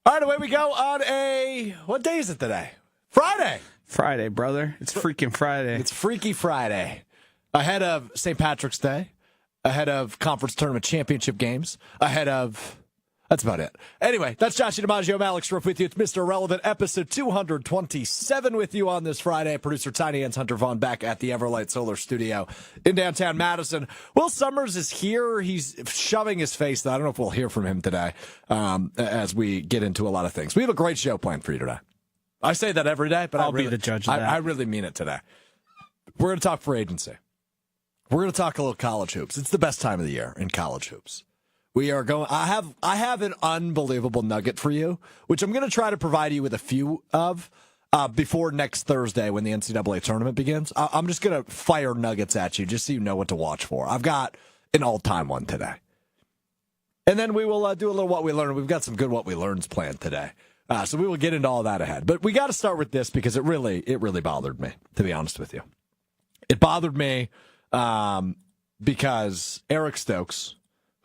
All right, away we go on what day is it today? Friday. Friday, brother. It's freaking Friday. It's Freaky Friday. Ahead of St. Patrick's Day, ahead of conference tournament championship games, that's about it. Anyway, that's Joshy, DiMaggio, I'm Alex Strouf with you. It's Mr. Irrelevant, episode 227 with you on this Friday. Producer Tiny and Hunter Vaughn back at the Everlight Solar Studio in downtown Madison. Will Summers is here. He's shoving his face. I don't know if we'll hear from him today as we get into a lot of things. We have a great show planned for you today. I say that every day, but I'll be the judge of that. I really mean it today. We're going to talk free agency. We're going to talk a little college hoops. It's the best time of the year in college hoops. We are going. I have an unbelievable nugget for you, which I'm going to try to provide you with a few of before next Thursday when the NCAA tournament begins. I'm just going to fire nuggets at you just so you know what to watch for. I've got an all-time one today, and then we will do a little what we learned. We've got some good what we learns planned today, so we will get into all that ahead. But we got to start with this because it really bothered me, to be honest with you. It bothered me because Eric Stokes,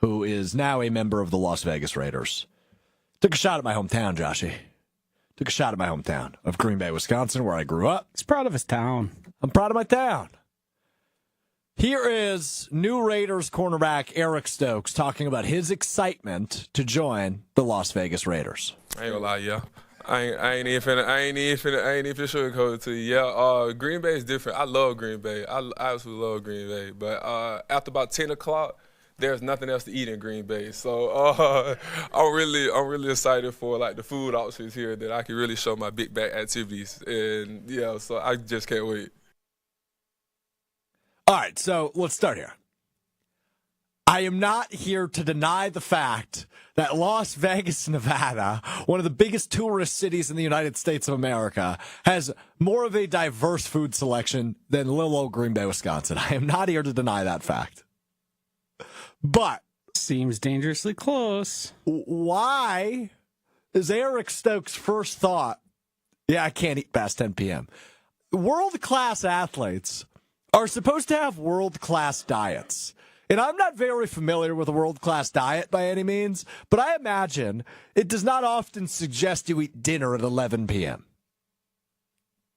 who is now a member of the Las Vegas Raiders, took a shot at my hometown, Joshy. Took a shot at my hometown of Green Bay, Wisconsin, where I grew up. He's proud of his town. I'm proud of my town. Here is new Raiders cornerback Eric Stokes talking about his excitement to join the Las Vegas Raiders. I ain't gonna lie, yeah. I ain't even sugarcoat it to you. Yeah, Green Bay is different. I love Green Bay. I absolutely love Green Bay. But after about 10 o'clock, there's nothing else to eat in Green Bay. So I'm really excited for like the food options here that I can really show my big back activities. And yeah, so I just can't wait. All right, so let's start here. I am not here to deny the fact that Las Vegas, Nevada, one of the biggest tourist cities in the United States of America, has more of a diverse food selection than little old Green Bay, Wisconsin. I am not here to deny that fact. But seems dangerously close. Why is Eric Stokes' first thought, yeah, I can't eat past 10 p.m.? World-class athletes are supposed to have world-class diets. And I'm not very familiar with a world-class diet by any means, but I imagine it does not often suggest you eat dinner at 11 p.m.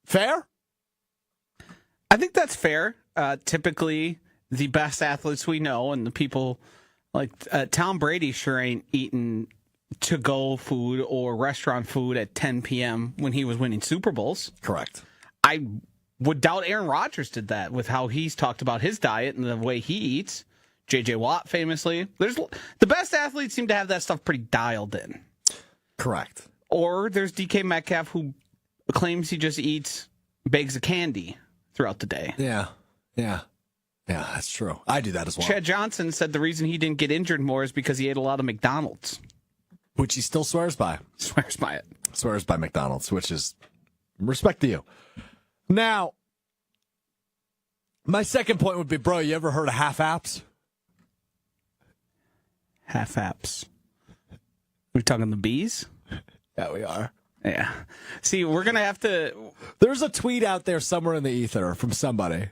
Fair? I think that's fair. Typically, the best athletes we know and the people like Tom Brady sure ain't eating to-go food or restaurant food at 10 p.m. when he was winning Super Bowls. Correct. I would doubt Aaron Rodgers did that with how he's talked about his diet and the way he eats. J.J. Watt, famously. The best athletes seem to have that stuff pretty dialed in. Correct. Or there's DK Metcalf, who claims he just eats bags of candy throughout the day. Yeah, that's true. I do that as well. Chad Johnson said the reason he didn't get injured more is because he ate a lot of McDonald's. Which he still swears by. Swears by it. Swears by McDonald's, which is respect to you. Now, my second point would be, bro, you ever heard of half-apps? Half-apps. We talking the bees? Yeah, we are. Yeah. See, we're going to have to... There's a tweet out there somewhere in the ether from somebody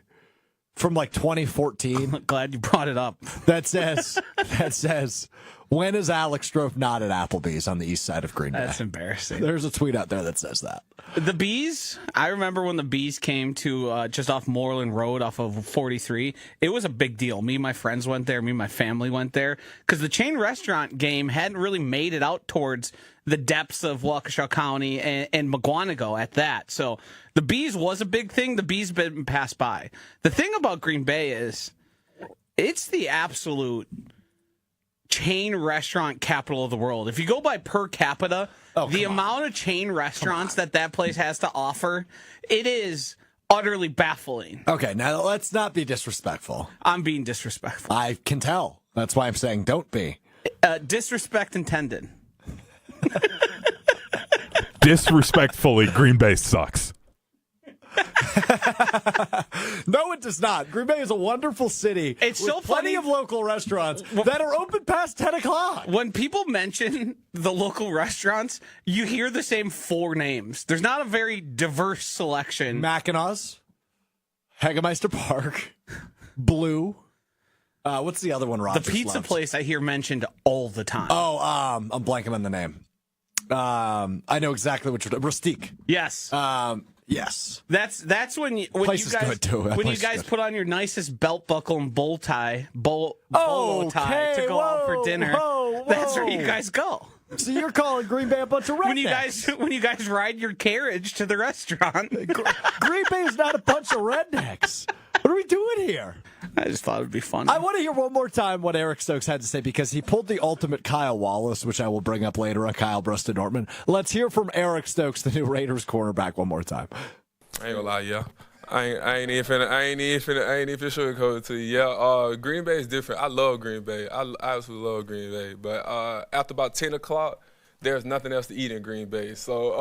from like 2014. I'm glad you brought it up. That says, when is Alex Strouf not at Applebee's on the east side of Green Bay? That's embarrassing. There's a tweet out there that says that. The Bees, I remember when the Bees came to just off Moreland Road off of 43. It was a big deal. Me and my friends went there. Me and my family went there. Because the chain restaurant game hadn't really made it out towards the depths of Waukesha County and McGuanago at that. So the Bees was a big thing. The Bees been passed by. The thing about Green Bay is it's the absolute chain restaurant capital of the world. If you go by per capita, the amount of chain restaurants that place has to offer, it is utterly baffling. Okay, now let's not be disrespectful. I'm being disrespectful. I can tell. That's why I'm saying don't be. Disrespect intended. Disrespectfully, Green Bay sucks. No, it does not. Green Bay is a wonderful city. It's so plenty funny of local restaurants that are open past 10 o'clock. When people mention the local restaurants, you hear the same four names. There's not a very diverse selection. Mackinaw's, Hagemeister Park, Blue. What's the other one, Rogers The pizza loves? place I hear mentioned all the time. Oh, I'm blanking on the name. I know exactly what you're Rustique. Yes. Yes. That's when you Place is guys good, too. That when you place is guys good. put on your nicest belt buckle and bolo tie Okay, to go out for dinner. whoa. That's where you guys go. So you're calling Green Bay a bunch of rednecks. When you guys ride your carriage to the restaurant. Green Bay is not a bunch of rednecks. What are we doing here? I just thought it would be fun. I want to hear one more time what Eric Stokes had to say because he pulled the ultimate Kyle Wallace, which I will bring up later on Kyle Bruston Nortman. Let's hear from Eric Stokes, the new Raiders cornerback, one more time. I ain't gonna lie, yeah. I ain't even sugarcoat it to you. Yeah, Green Bay is different. I love Green Bay. I absolutely love Green Bay. But after about 10 o'clock, there's nothing else to eat in Green Bay. So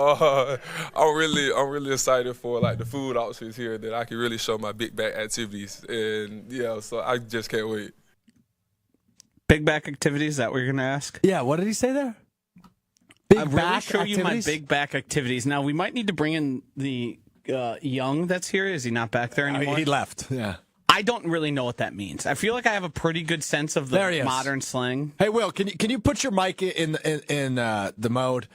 I'm really excited for like the food options here that I can really show my big back activities. And yeah, so I just can't wait. Big back activities, is that what you're gonna ask? Yeah, what did he say there? Big I really back show you my activities? big back activities. Now we might need to bring in the Young that's here. Is he not back there anymore? He left. Yeah. I don't really know what that means. I feel like I have a pretty good sense of There he the is. modern slang. Hey, Will, can you put your mic in the mode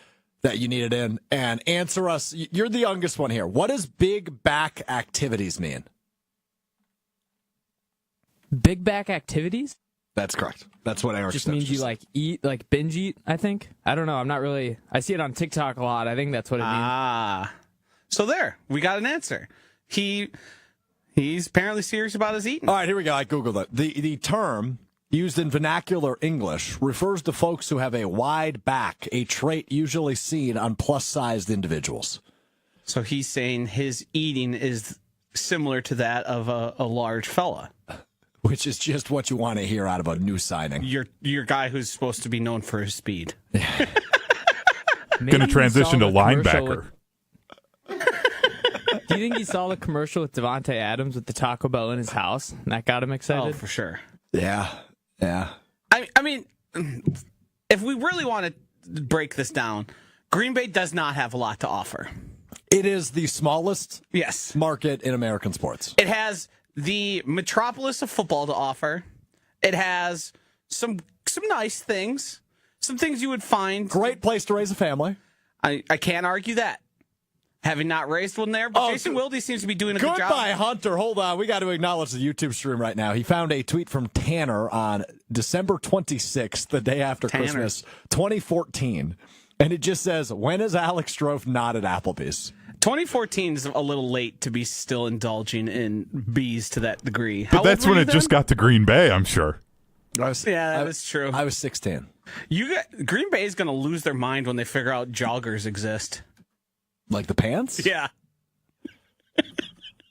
that you need it in and answer us? You're the youngest one here. What does big back activities mean? Big back activities? That's correct. That's what Eric Just Stokes means you said. like eat, like binge eat, I think. I don't know. I'm not really. I see it on TikTok a lot. I think that's what it means. Ah, so there, we got an answer. He's apparently serious about his eating. All right, here we go. I Googled it. The term used in vernacular English refers to folks who have a wide back, a trait usually seen on plus-sized individuals. So he's saying his eating is similar to that of a large fella. Which is just what you want to hear out of a new signing. Your guy who's supposed to be known for his speed. Maybe Going to you transition saw to the commercial linebacker. Do you think he saw the commercial with Devontae Adams with the Taco Bell in his house? And that got him excited? Oh, for sure. Yeah. I mean, if we really want to break this down, Green Bay does not have a lot to offer. It is the smallest Yes. market in American sports. It has the metropolis of football to offer. It has some nice things, some things you would find. Great place to raise a family. I can't argue that. Having not raised one there, but Oh, Jason Wilde seems to be doing a good job. Goodbye, Hunter. Hold on. We got to acknowledge the YouTube stream right now. He found a tweet from Tanner on December 26th, the day after Tanner. Christmas, 2014. And it just says, when is Alex Strouf not at Applebee's? 2014 is a little late to be still indulging in bees to that degree. But that's when it just got to Green Bay, I'm sure. Yeah, that is true. I was 16. Green Bay is going to lose their mind when they figure out joggers exist. Like the pants? Yeah.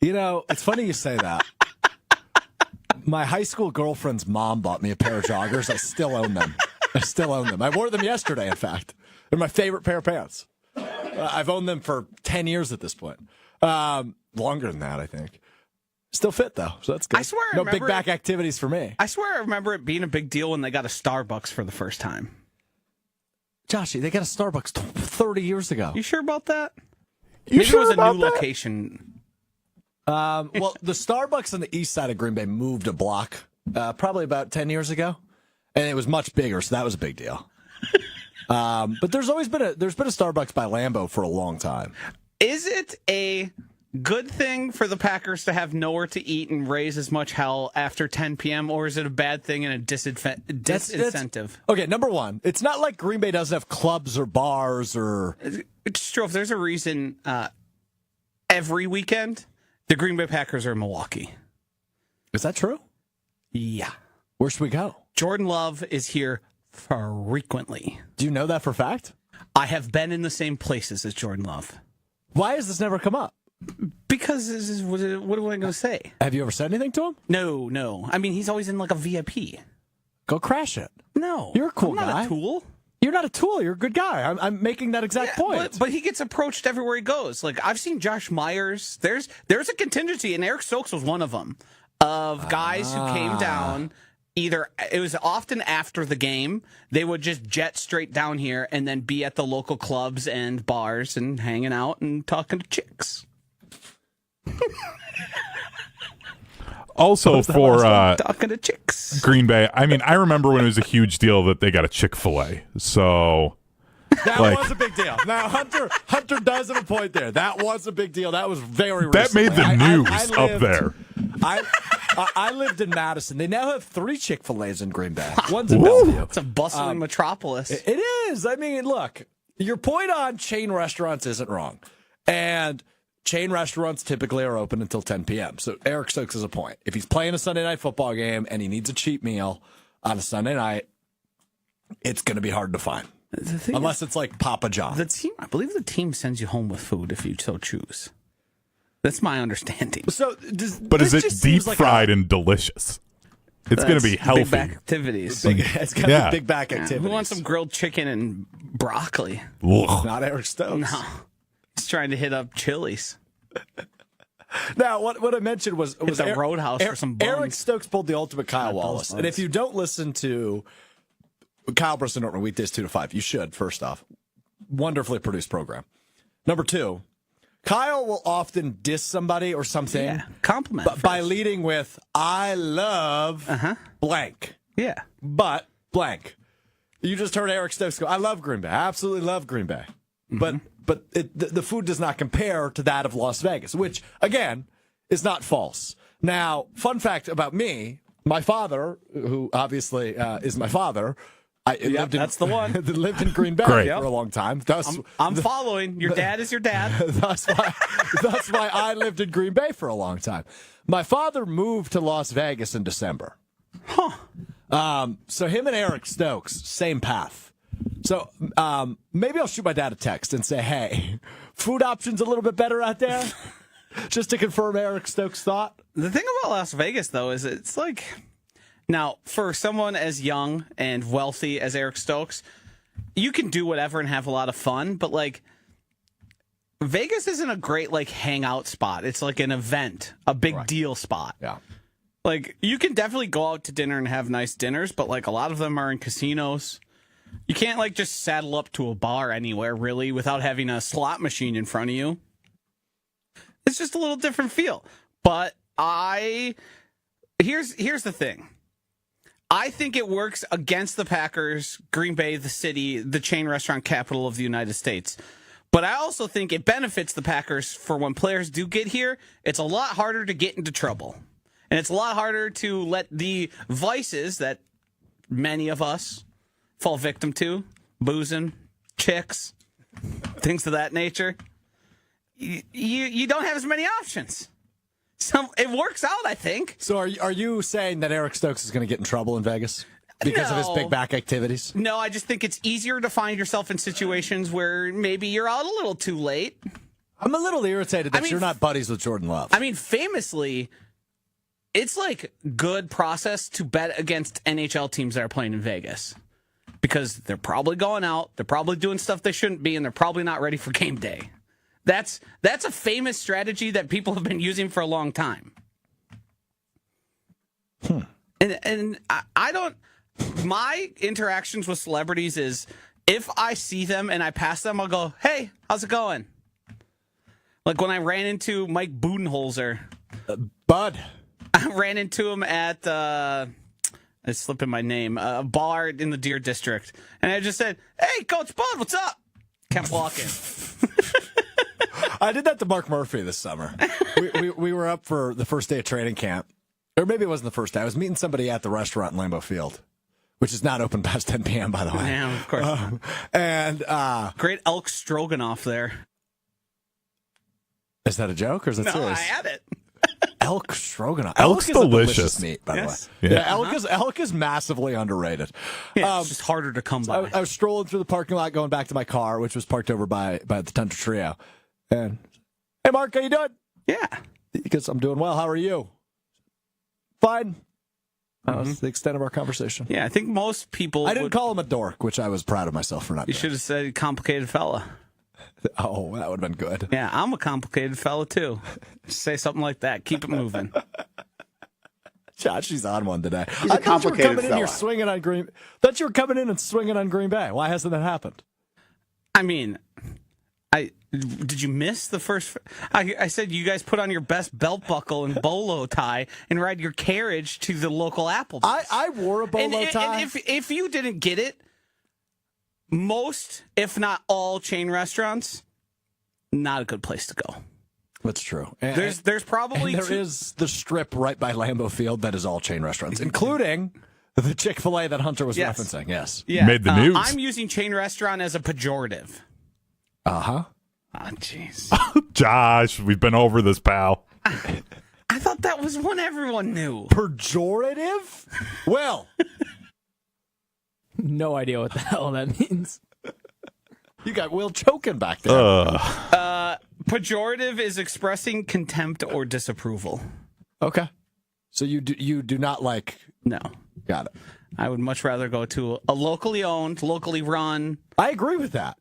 You know, it's funny you say that. My high school girlfriend's mom bought me a pair of joggers. I still own them. I wore them yesterday, in fact. They're my favorite pair of pants. I've owned them for 10 years at this point. Longer than that, I think. Still fit, though, so that's good. I swear I no big remember back it- activities for me. I swear I remember it being a big deal when they got a Starbucks for the first time. Joshy, they got a Starbucks 30 years ago. You sure about that? You Maybe sure it was a about new that? location. Well, the Starbucks on the east side of Green Bay moved a block probably about 10 years ago, and it was much bigger, so that was a big deal. But there's been a Starbucks by Lambeau for a long time. Is it a good thing for the Packers to have nowhere to eat and raise as much hell after 10 p.m., or is it a bad thing and a disincentive? Okay, number one, it's not like Green Bay doesn't have clubs or bars or... It's true. If there's a reason every weekend, the Green Bay Packers are in Milwaukee. Is that true? Yeah. Where should we go? Jordan Love is here frequently. Do you know that for a fact? I have been in the same places as Jordan Love. Why has this never come up? Because this is, what am I going to say? Have you ever said anything to him? No. I mean, he's always in like a VIP. Go crash it. No. You're a cool I'm not guy. a tool. You're not a tool. You're a good guy. I'm making that exact point. But he gets approached everywhere he goes. Like, I've seen Josh Myers. There's a contingency, and Eric Stokes was one of them, of guys who came down. Either it was often after the game, they would just jet straight down here and then be at the local clubs and bars and hanging out and talking to chicks. Also for Talking to chicks. Green Bay, I mean, I remember when it was a huge deal that they got a Chick-fil-A. So That Like- was a big deal. Now Hunter does have a point there. That was a big deal. That was very That recently. made the news up there. I lived in Madison. They now have 3 Chick-fil-A's in Green Bay. One's in Bellevue. It's a bustling metropolis. It is. I mean, look, your point on chain restaurants isn't wrong. And chain restaurants typically are open until 10 p.m. So Eric Stokes has a point. If he's playing a Sunday night football game and he needs a cheap meal on a Sunday night, it's going to be hard to find. Unless it's like Papa John. I believe the team sends you home with food if you so choose. That's my understanding. So, But is it deep fried and delicious? It's going to be healthy. Big back activities. It's got Yeah. big back activities. Who wants some grilled chicken and broccoli? Ugh. Not Eric Stokes. No. He's trying to hit up Chili's. Now, what I mentioned was a Roadhouse for some buns. Eric Stokes pulled the ultimate Kyle Wallace. And if you don't listen to Kyle Brisson Norton weekdays 2 to 5, you should, first off. Wonderfully produced program. Number 2, Kyle will often diss somebody or something. Yeah. Compliment. By leading with, I love blank. Yeah. But blank. You just heard Eric Stokes go, I love Green Bay. I absolutely love Green Bay. But the food does not compare to that of Las Vegas, which, again, is not false. Now, fun fact about me, my father, who obviously is my father, that's the one. lived in Green Bay Great. for a long time. Thus, I'm following. Your dad is your dad. That's why I lived in Green Bay for a long time. My father moved to Las Vegas in December. So him and Eric Stokes, same path. So maybe I'll shoot my dad a text and say, hey, food options a little bit better out there? Just to confirm Eric Stokes' thought. The thing about Las Vegas, though, is it's like... Now, for someone as young and wealthy as Eric Stokes, you can do whatever and have a lot of fun, but, like, Vegas isn't a great, like, hangout spot. It's like an event, a big deal spot. Yeah. Like, you can definitely go out to dinner and have nice dinners, but, like, a lot of them are in casinos. You can't, like, just saddle up to a bar anywhere, really, without having a slot machine in front of you. It's just a little different feel. But here's the thing. I think it works against the Packers, Green Bay, the city, the chain restaurant capital of the United States. But I also think it benefits the Packers for when players do get here. It's a lot harder to get into trouble. And it's a lot harder to let the vices that many of us fall victim to, boozing, chicks, things of that nature. You don't have as many options. So it works out, I think. So are you saying that Eric Stokes is going to get in trouble in Vegas because of his big back activities? No, I just think it's easier to find yourself in situations where maybe you're out a little too late. I'm a little irritated that you're not buddies with Jordan Love. I mean, famously, it's like good process to bet against NHL teams that are playing in Vegas because they're probably going out, they're probably doing stuff they shouldn't be, and they're probably not ready for game day. That's a famous strategy that people have been using for a long time. And I don't... My interactions with celebrities is if I see them and I pass them, I'll go, hey, how's it going? Like when I ran into Mike Budenholzer. Bud. I ran into him at... it's slipping my name. A bar in the Deer District. And I just said, hey, Coach Bud, what's up? Kept walking. I did that to Mark Murphy this summer. We were up for the first day of training camp. Or maybe it wasn't the first day. I was meeting somebody at the restaurant in Lambeau Field, which is not open past 10 p.m., by the way. Yeah, of course not. And great elk stroganoff there. Is that a joke or is it No, serious? I had it. Elk stroganoff. Elk's elk is delicious. A delicious meat, by Yes. the way. Yeah. Elk is massively underrated. Yeah, it's just harder to come by. I was strolling through the parking lot going back to my car, which was parked over by the Tundra Trio. And, hey, Mark, how you doing? Yeah. Because I'm doing well. How are you? Fine. That was the extent of our conversation. Yeah, I think most people I didn't would, call him a dork, which I was proud of myself for not you doing. should have said complicated fella. Oh, that would have been good. Yeah, I'm a complicated fella too. Say something like that. Keep it moving. Josh, she's on one today. He's a complicated coming in here fella. swinging on Green. Thought you were coming in and swinging on Green Bay. Why hasn't that happened? I mean, did you miss the first? I said you guys put on your best belt buckle and bolo tie and ride your carriage to the local Applebee's. I wore a bolo tie. And if you didn't get it, most, if not all, chain restaurants, not a good place to go. That's true. There's probably there is the strip right by Lambeau Field that is all chain restaurants, including the Chick-fil-A that Hunter was referencing. Yes. Yeah. Made the news. I'm using chain restaurant as a pejorative. Uh-huh. Oh, jeez. Josh, we've been over this, pal. I thought that was one everyone knew. Pejorative? Well, No idea what the hell that means. you got Will choking back there. Pejorative is expressing contempt or disapproval. Okay. So you do not like... No. Got it. I would much rather go to a locally owned, locally run. I agree with that.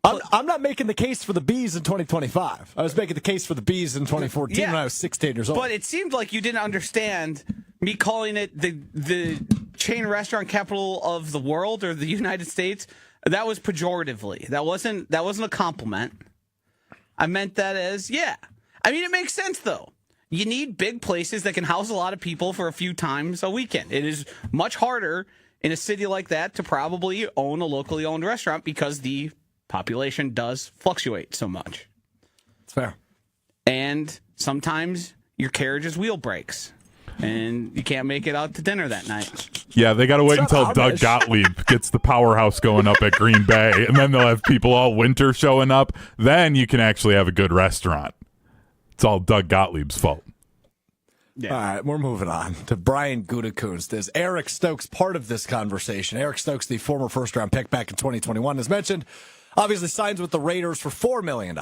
I'm not making the case for the Bees in 2025. I was making the case for the Bees in 2014 when I was 16 years old. But it seemed like you didn't understand me calling it the chain restaurant capital of the world or the United States. That was pejoratively. That wasn't a compliment. I meant that as, I mean, it makes sense, though. You need big places that can house a lot of people for a few times a weekend. It is much harder in a city like that to probably own a locally owned restaurant because the population does fluctuate so much. It's fair. And sometimes your carriage's wheel breaks and you can't make it out to dinner that night. Yeah, they got to wait It's until not Doug Amish. Gottlieb gets the powerhouse going up at Green Bay, and then they'll have people all winter showing up. Then you can actually have a good restaurant. It's all Doug Gottlieb's fault. All right, we're moving on to Brian Gutekunst. Is Eric Stokes part of this conversation? Eric Stokes, the former first-round pick back in 2021, as mentioned, obviously signs with the Raiders for $4 million.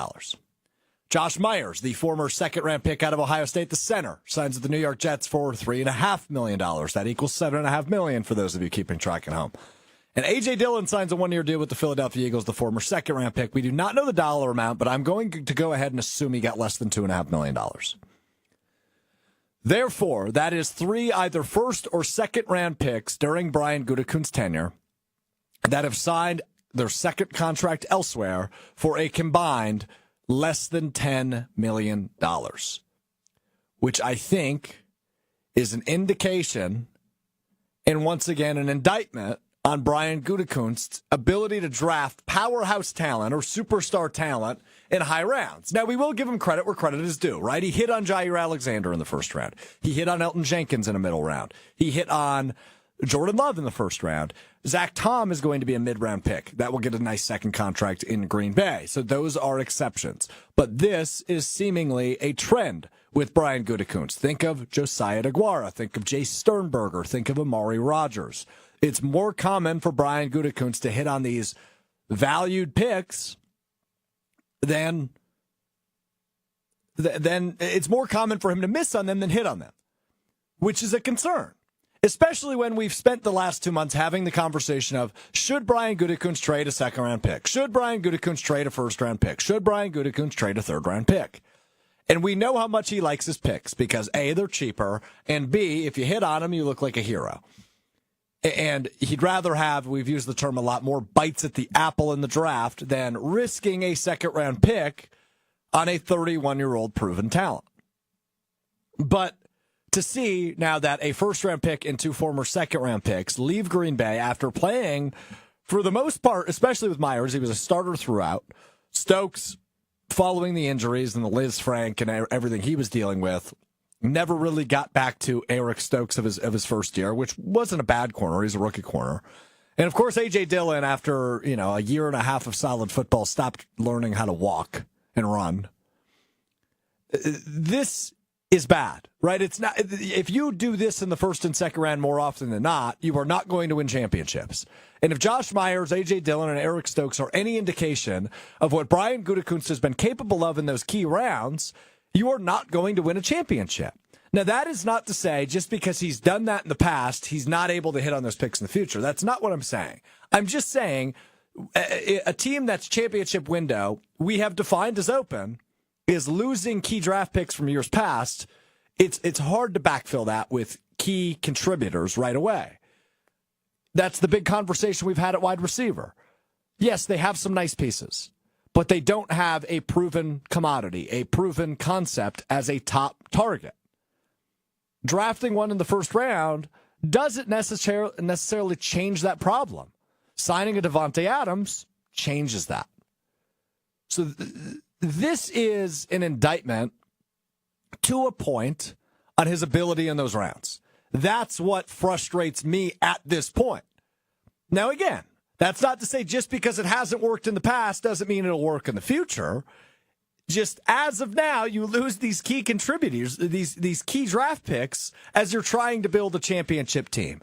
Josh Myers, the former second-round pick out of Ohio State, the center, signs with the New York Jets for $3.5 million. That equals $7.5 million for those of you keeping track at home. And A.J. Dillon signs a one-year deal with the Philadelphia Eagles, the former second-round pick. We do not know the dollar amount, but I'm going to go ahead and assume he got less than $2.5 million. Therefore, that is 3 either first or second-round picks during Brian Gutekunst's tenure that have signed their second contract elsewhere for a combined less than $10 million, which I think is an indication and once again an indictment on Brian Gutekunst's ability to draft powerhouse talent or superstar talent in high rounds. Now, we will give him credit where credit is due, right? He hit on Jair Alexander in the first round. He hit on Elton Jenkins in a middle round. He hit on Jordan Love in the first round. Zach Tom is going to be a mid-round pick. That will get a nice second contract in Green Bay. So those are exceptions. But this is seemingly a trend with Brian Gutekunst. Think of Josiah DeGuara. Think of Jay Sternberger. Think of Amari Rodgers. It's more common for Brian Gutekunst to hit on these valued picks than it's more common for him to miss on them than hit on them, which is a concern. Especially when we've spent the last 2 months having the conversation of, should Brian Gutekunst trade a second-round pick? Should Brian Gutekunst trade a first-round pick? Should Brian Gutekunst trade a third-round pick? And we know how much he likes his picks because, A, they're cheaper, and B, if you hit on them, you look like a hero. And he'd rather have, we've used the term a lot, more bites at the apple in the draft than risking a second-round pick on a 31-year-old proven talent. But to see now that a first-round pick and 2 former second-round picks leave Green Bay after playing, for the most part, especially with Myers, he was a starter throughout. Stokes, following the injuries and the Liz Frank and everything he was dealing with, never really got back to Eric Stokes of his first year, which wasn't a bad corner. He's a rookie corner. And, of course, A.J. Dillon, after a year and a half of solid football, stopped learning how to walk and run. This is bad, right? It's not. If you do this in the first and second round more often than not, you are not going to win championships. And if Josh Myers, A.J. Dillon, and Eric Stokes are any indication of what Brian Gutekunst has been capable of in those key rounds, you are not going to win a championship. Now, that is not to say just because he's done that in the past, he's not able to hit on those picks in the future. That's not what I'm saying. I'm just saying a team that's championship window we have defined as open is losing key draft picks from years past. It's hard to backfill that with key contributors right away. That's the big conversation we've had at wide receiver. Yes, they have some nice pieces, but they don't have a proven commodity, a proven concept as a top target. Drafting one in the first round doesn't necessarily change that problem. Signing a Devontae Adams changes that. So this is an indictment to a point on his ability in those rounds. That's what frustrates me at this point. Now, again, that's not to say just because it hasn't worked in the past doesn't mean it'll work in the future. Just as of now, you lose these key contributors, these key draft picks as you're trying to build a championship team.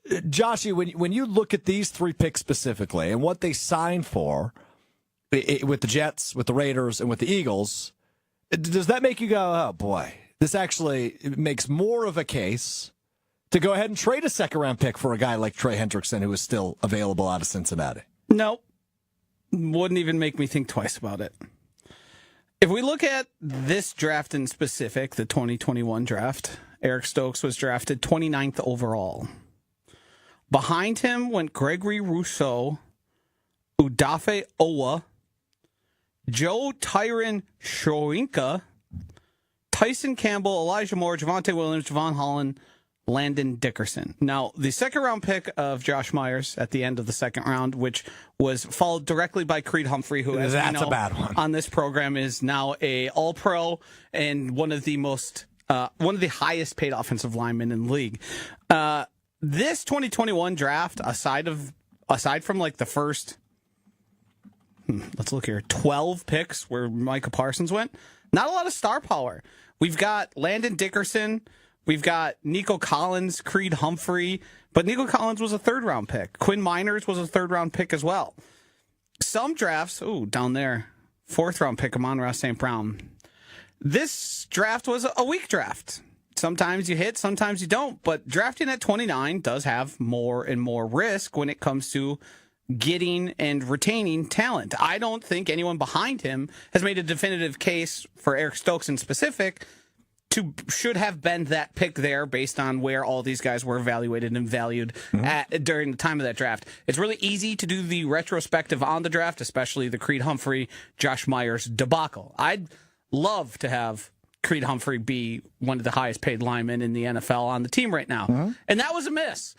Joshy, when you look at these 3 picks specifically and what they signed for with the Jets, with the Raiders, and with the Eagles, does that make you go, oh boy, this actually makes more of a case to go ahead and trade a second-round pick for a guy like Trey Hendrickson, who is still available out of Cincinnati? No, wouldn't even make me think twice about it. If we look at this draft in specific, the 2021 draft, Eric Stokes was drafted 29th overall. Behind him went Gregory Rousseau, Udafe Owa, Joe Tyron Shoyinka, Tyson Campbell, Elijah Moore, Javonte Williams, Javon Holland, Landon Dickerson. Now, the second-round pick of Josh Myers at the end of the second round, which was followed directly by Creed Humphrey, who, as That's we know, a bad one. on this program is now a All-Pro and one of the highest-paid offensive linemen in the league. This 2021 draft, aside from like the first, let's look here, 12 picks where Micah Parsons went, not a lot of star power. We've got Landon Dickerson, we've got Nico Collins, Creed Humphrey, but Nico Collins was a third-round pick. Quinn Miners was a third-round pick as well. Some drafts, down there, fourth-round pick, Amon-Ra St. Brown. This draft was a weak draft. Sometimes you hit, sometimes you don't, but drafting at 29 does have more and more risk when it comes to getting and retaining talent. I don't think anyone behind him has made a definitive case for Eric Stokes in specific should have been that pick there based on where all these guys were evaluated and valued during the time of that draft. It's really easy to do the retrospective on the draft, especially the Creed Humphrey, Josh Myers debacle. I'd love to have Creed Humphrey be one of the highest paid linemen in the NFL on the team right now. And that was a miss.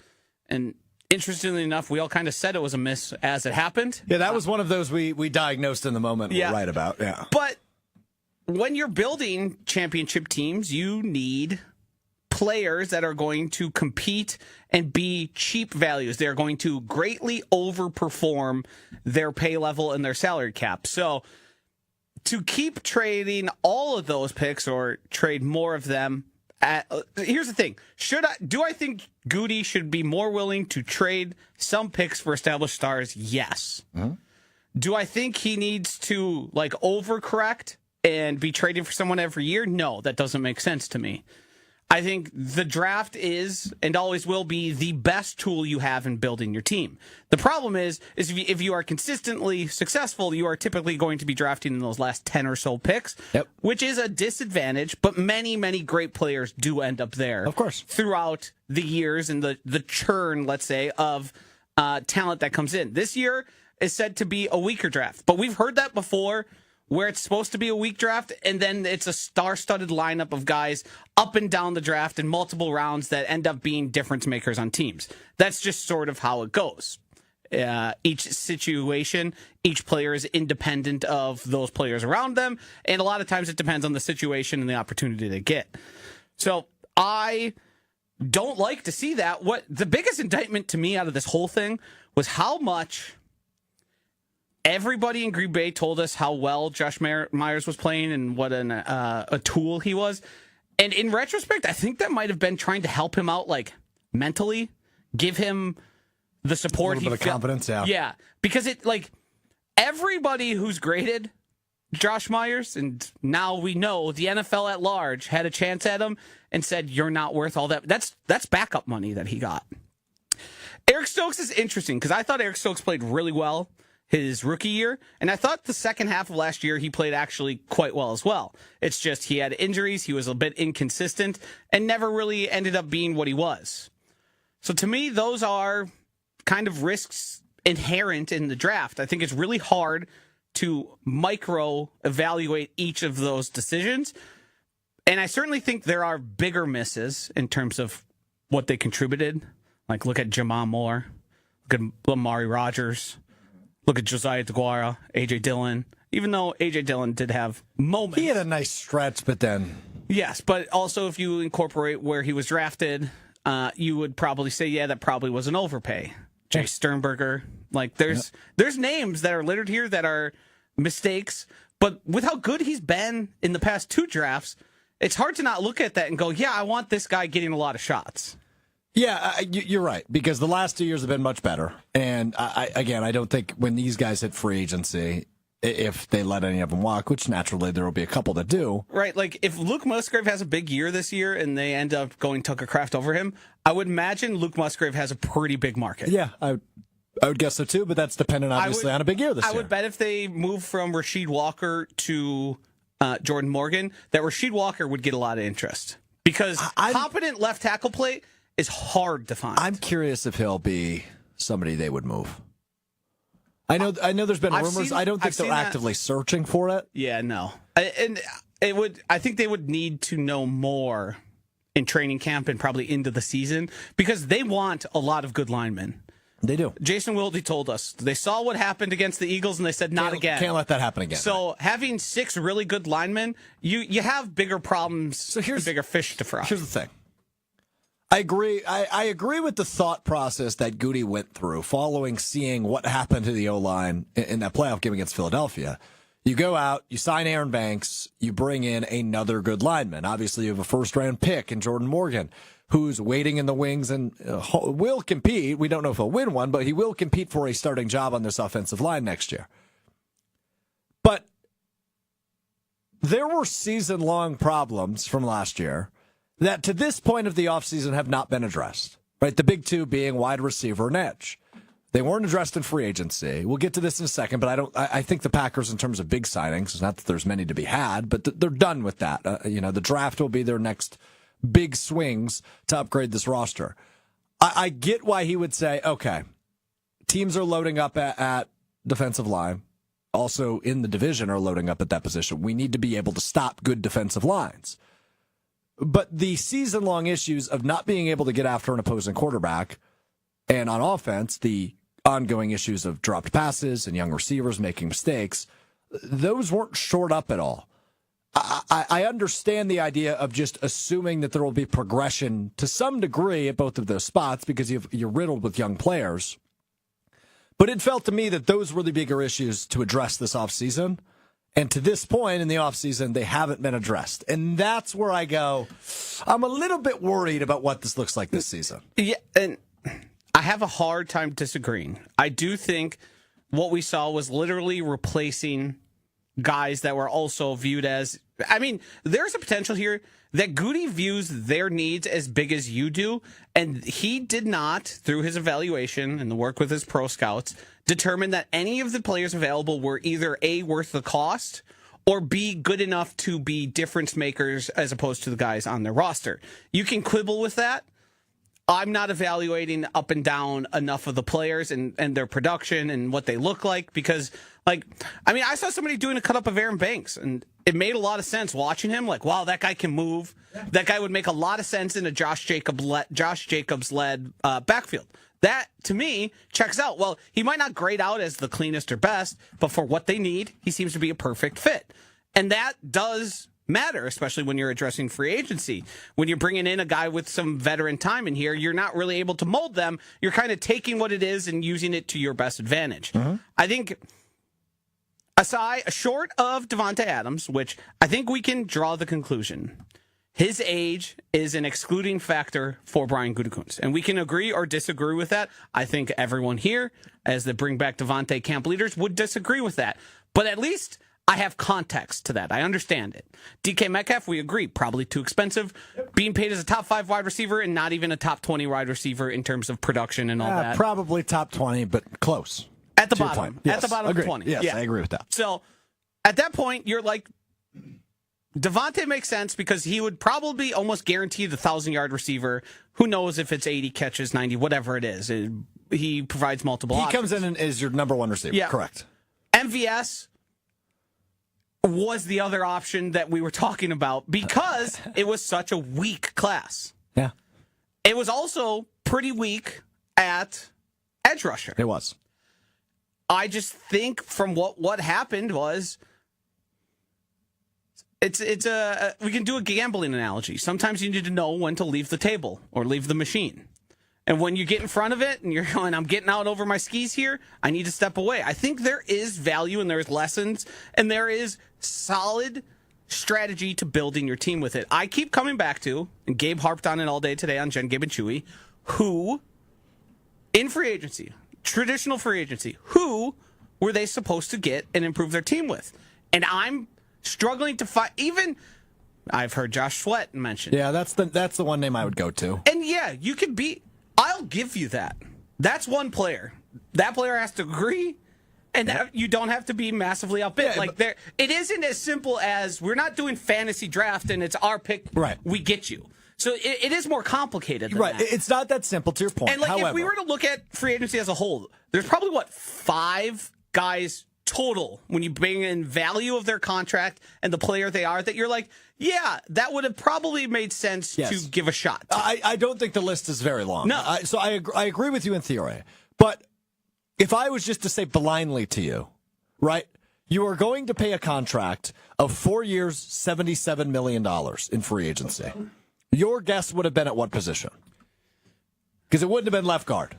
And interestingly enough, we all kind of said it was a miss as it happened. Yeah, that was one of those we diagnosed in the moment. Yeah. We're right about. Yeah. But when you're building championship teams, you need players that are going to compete and be cheap values. They're going to greatly overperform their pay level and their salary cap. So to keep trading all of those picks or trade more of them, here's the thing. Do I think Goody should be more willing to trade some picks for established stars? Yes. Do I think he needs to overcorrect and be trading for someone every year? No, that doesn't make sense to me. I think the draft is and always will be the best tool you have in building your team. The problem is if you are consistently successful, you are typically going to be drafting in those last 10 or so picks, which is a disadvantage, but many, many great players do end up there. Of course. Throughout the years and the churn, let's say, of talent that comes in. This year is said to be a weaker draft, but we've heard that before, where it's supposed to be a weak draft, and then it's a star-studded lineup of guys up and down the draft in multiple rounds that end up being difference makers on teams. That's just sort of how it goes. Each situation, each player is independent of those players around them, and a lot of times it depends on the situation and the opportunity they get. So I don't like to see that. What the biggest indictment to me out of this whole thing was how much everybody in Green Bay told us how well Josh Myers was playing and what a tool he was. And in retrospect, I think that might have been trying to help him out, mentally, give him the support. A little bit of confidence, yeah. Yeah, because everybody who's graded Josh Myers, and now we know the NFL at large had a chance at him and said, you're not worth all that. That's backup money that he got. Eric Stokes is interesting because I thought Eric Stokes played really well his rookie year, and I thought the second half of last year he played actually quite well as well. It's just he had injuries, he was a bit inconsistent, and never really ended up being what he was. So to me, those are kind of risks inherent in the draft. I think it's really hard to micro-evaluate each of those decisions, and I certainly think there are bigger misses in terms of what they contributed. Look at Jamal Moore. Look at Amari Rogers. Look at Josiah DeGuara, A.J. Dillon. Even though A.J. Dillon did have moments. He had a nice stretch, but then... Yes, but also if you incorporate where he was drafted, you would probably say, yeah, that probably was an overpay. Jay Sternberger. Like, there's names that are littered here that are mistakes, but with how good he's been in the past 2 drafts, it's hard to not look at that and go, yeah, I want this guy getting a lot of shots. Yeah, you're right, because the last 2 years have been much better. And, I don't think when these guys hit free agency, if they let any of them walk, which naturally there will be a couple that do. Right, like if Luke Musgrave has a big year this year and they end up going Tucker Kraft over him, I would imagine Luke Musgrave has a pretty big market. Yeah, I would guess so too, but that's dependent obviously on a big year this year. I would bet if they move from Rasheed Walker to Jordan Morgan, that Rasheed Walker would get a lot of interest. Because competent left tackle play is hard to find. I'm curious if he'll be somebody they would move. I know there's been rumors. I don't think they're actively searching for it. Yeah, no. And I think they would need to know more in training camp and probably into the season because they want a lot of good linemen. They do. Jason Wilde told us they saw what happened against the Eagles and they said not again. Can't let that happen again. So having 6 really good linemen, you have bigger problems. So bigger fish to fry. Here's the thing. I agree. I agree with the thought process that Goody went through following seeing what happened to the O-line in that playoff game against Philadelphia. You go out, you sign Aaron Banks, you bring in another good lineman. Obviously, you have a first-round pick in Jordan Morgan, who's waiting in the wings and will compete. We don't know if he'll win one, but he will compete for a starting job on this offensive line next year. But there were season-long problems from last year that to this point of the offseason have not been addressed, right? The big 2 being wide receiver and edge. They weren't addressed in free agency. We'll get to this in a second, but I think the Packers, in terms of big signings, not that there's many to be had, but they're done with that. The draft will be their next big swings to upgrade this roster. I get why he would say, okay, teams are loading up at defensive line. Also in the division are loading up at that position. We need to be able to stop good defensive lines. But the season-long issues of not being able to get after an opposing quarterback, and on offense, the ongoing issues of dropped passes and young receivers making mistakes, those weren't shored up at all. I understand the idea of just assuming that there will be progression to some degree at both of those spots because you're riddled with young players. But it felt to me that those were the bigger issues to address this offseason. And to this point in the offseason, they haven't been addressed. And that's where I go, I'm a little bit worried about what this looks like this season. Yeah, and I have a hard time disagreeing. I do think what we saw was literally replacing guys that were also viewed as... I mean, there's a potential here that Goody views their needs as big as you do, and he did not, through his evaluation and the work with his pro scouts, determine that any of the players available were either A, worth the cost, or B, good enough to be difference makers as opposed to the guys on their roster. You can quibble with that. I'm not evaluating up and down enough of the players and their production and what they look like because, I saw somebody doing a cut up of Aaron Banks and it made a lot of sense watching him. Like, wow, that guy can move. That guy would make a lot of sense in a Josh Jacobs-led backfield. That, to me, checks out. Well, he might not grade out as the cleanest or best, but for what they need, he seems to be a perfect fit. And that does matter, especially when you're addressing free agency. When you're bringing in a guy with some veteran time in here, you're not really able to mold them. You're kind of taking what it is and using it to your best advantage. Mm-hmm. I think, short of Devontae Adams, which I think we can draw the conclusion, his age is an excluding factor for Brian Gutekunst. And we can agree or disagree with that. I think everyone here, as the Bring Back Devontae camp leaders, would disagree with that. But at least I have context to that. I understand it. DK Metcalf, we agree, probably too expensive. Being paid as a top 5 wide receiver and not even a top 20 wide receiver in terms of production and all that. Probably top 20, but close. At the bottom. Yes, at the bottom agreed. of 20. Yes, yeah. I agree with that. So at that point, you're like, Devontae makes sense because he would probably almost guarantee the 1,000-yard receiver. Who knows if it's 80 catches, 90, whatever it is. He provides multiple options. He comes in and is your number 1 receiver. Yeah. Correct. MVS was the other option that we were talking about because it was such a weak class. Yeah. It was also pretty weak at edge rusher. It was. I just think from what happened was it's we can do a gambling analogy. Sometimes you need to know when to leave the table or leave the machine. And when you get in front of it and you're going, I'm getting out over my skis here, I need to step away. I think there is value and there's lessons and there is solid strategy to building your team with it. I keep coming back to, and Gabe harped on it all day today on Jen, Gabe, and Chewy, who in free agency, traditional free agency, who were they supposed to get and improve their team with? And I'm struggling to find even. I've heard Josh Sweat mentioned. Yeah, that's the one name I would go to. And yeah, you could be. I'll give you that. That's one player. That player has to agree, and you don't have to be massively outbid. Yeah, it isn't as simple as we're not doing fantasy draft and it's our pick. Right. We get you. So it is more complicated than Right. that. It's not that simple, to your point. And However, if we were to look at free agency as a whole, there's probably 5 guys total when you bring in value of their contract and the player they are that you're like, yeah, that would have probably made sense to give a shot. I don't think the list is very long. No. I agree with you in theory. But if I was just to say blindly to you, right, you are going to pay a contract of 4 years, $77 million in free agency. Your guess would have been at what position? Because it wouldn't have been left guard.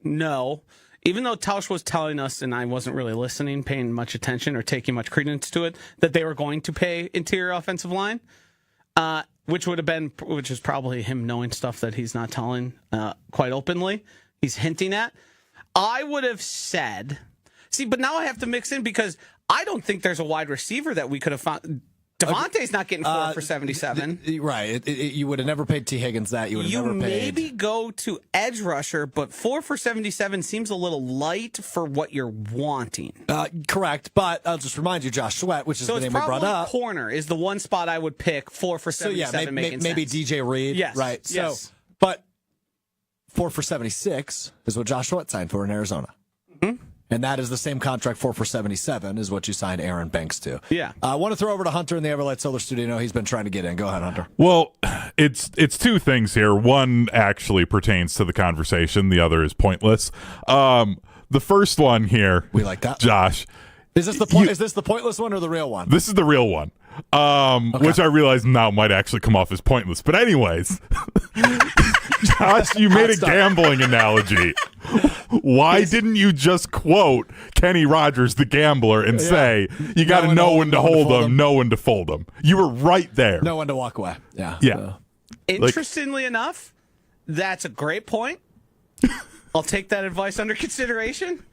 No. Even though Tausch was telling us, and I wasn't really listening, paying much attention, or taking much credence to it, that they were going to pay interior offensive line, which is probably him knowing stuff that he's not telling quite openly. He's hinting at. I would have said, but now I have to mix in because I don't think there's a wide receiver that we could have found. Devontae's not getting 4 for 77. Right. You would have never paid T. Higgins that. You would have never paid. Maybe go to edge rusher, but 4 for 77 seems a little light for what you're wanting. Correct. But I'll just remind you, Josh Sweat, which is the name we brought up. Corner is the one spot I would pick 4 for 77 making sense. Maybe DJ Reed. Yes. Right. Yes. So, but 4 for 76 is what Josh Sweat signed for in Arizona. Mm-hmm. And that is the same contract, 4 for 77, is what you signed Aaron Banks to. Yeah. I want to throw over to Hunter in the Everlight Solar Studio. No, he's been trying to get in. Go ahead, Hunter. Well, it's 2 things here. One actually pertains to the conversation. The other is pointless. The first one here. We like that. Josh. Is this the point? Is this the pointless one or the real one? This is the real one. Which I realize now might actually come off as pointless. But anyways, Josh, you made a gambling analogy. Why didn't you just quote Kenny Rogers, the gambler, and say, you got to know when to hold them, know when to fold them? You were right there. Know when to walk away. Yeah. Yeah. Interestingly enough, that's a great point. I'll take that advice under consideration.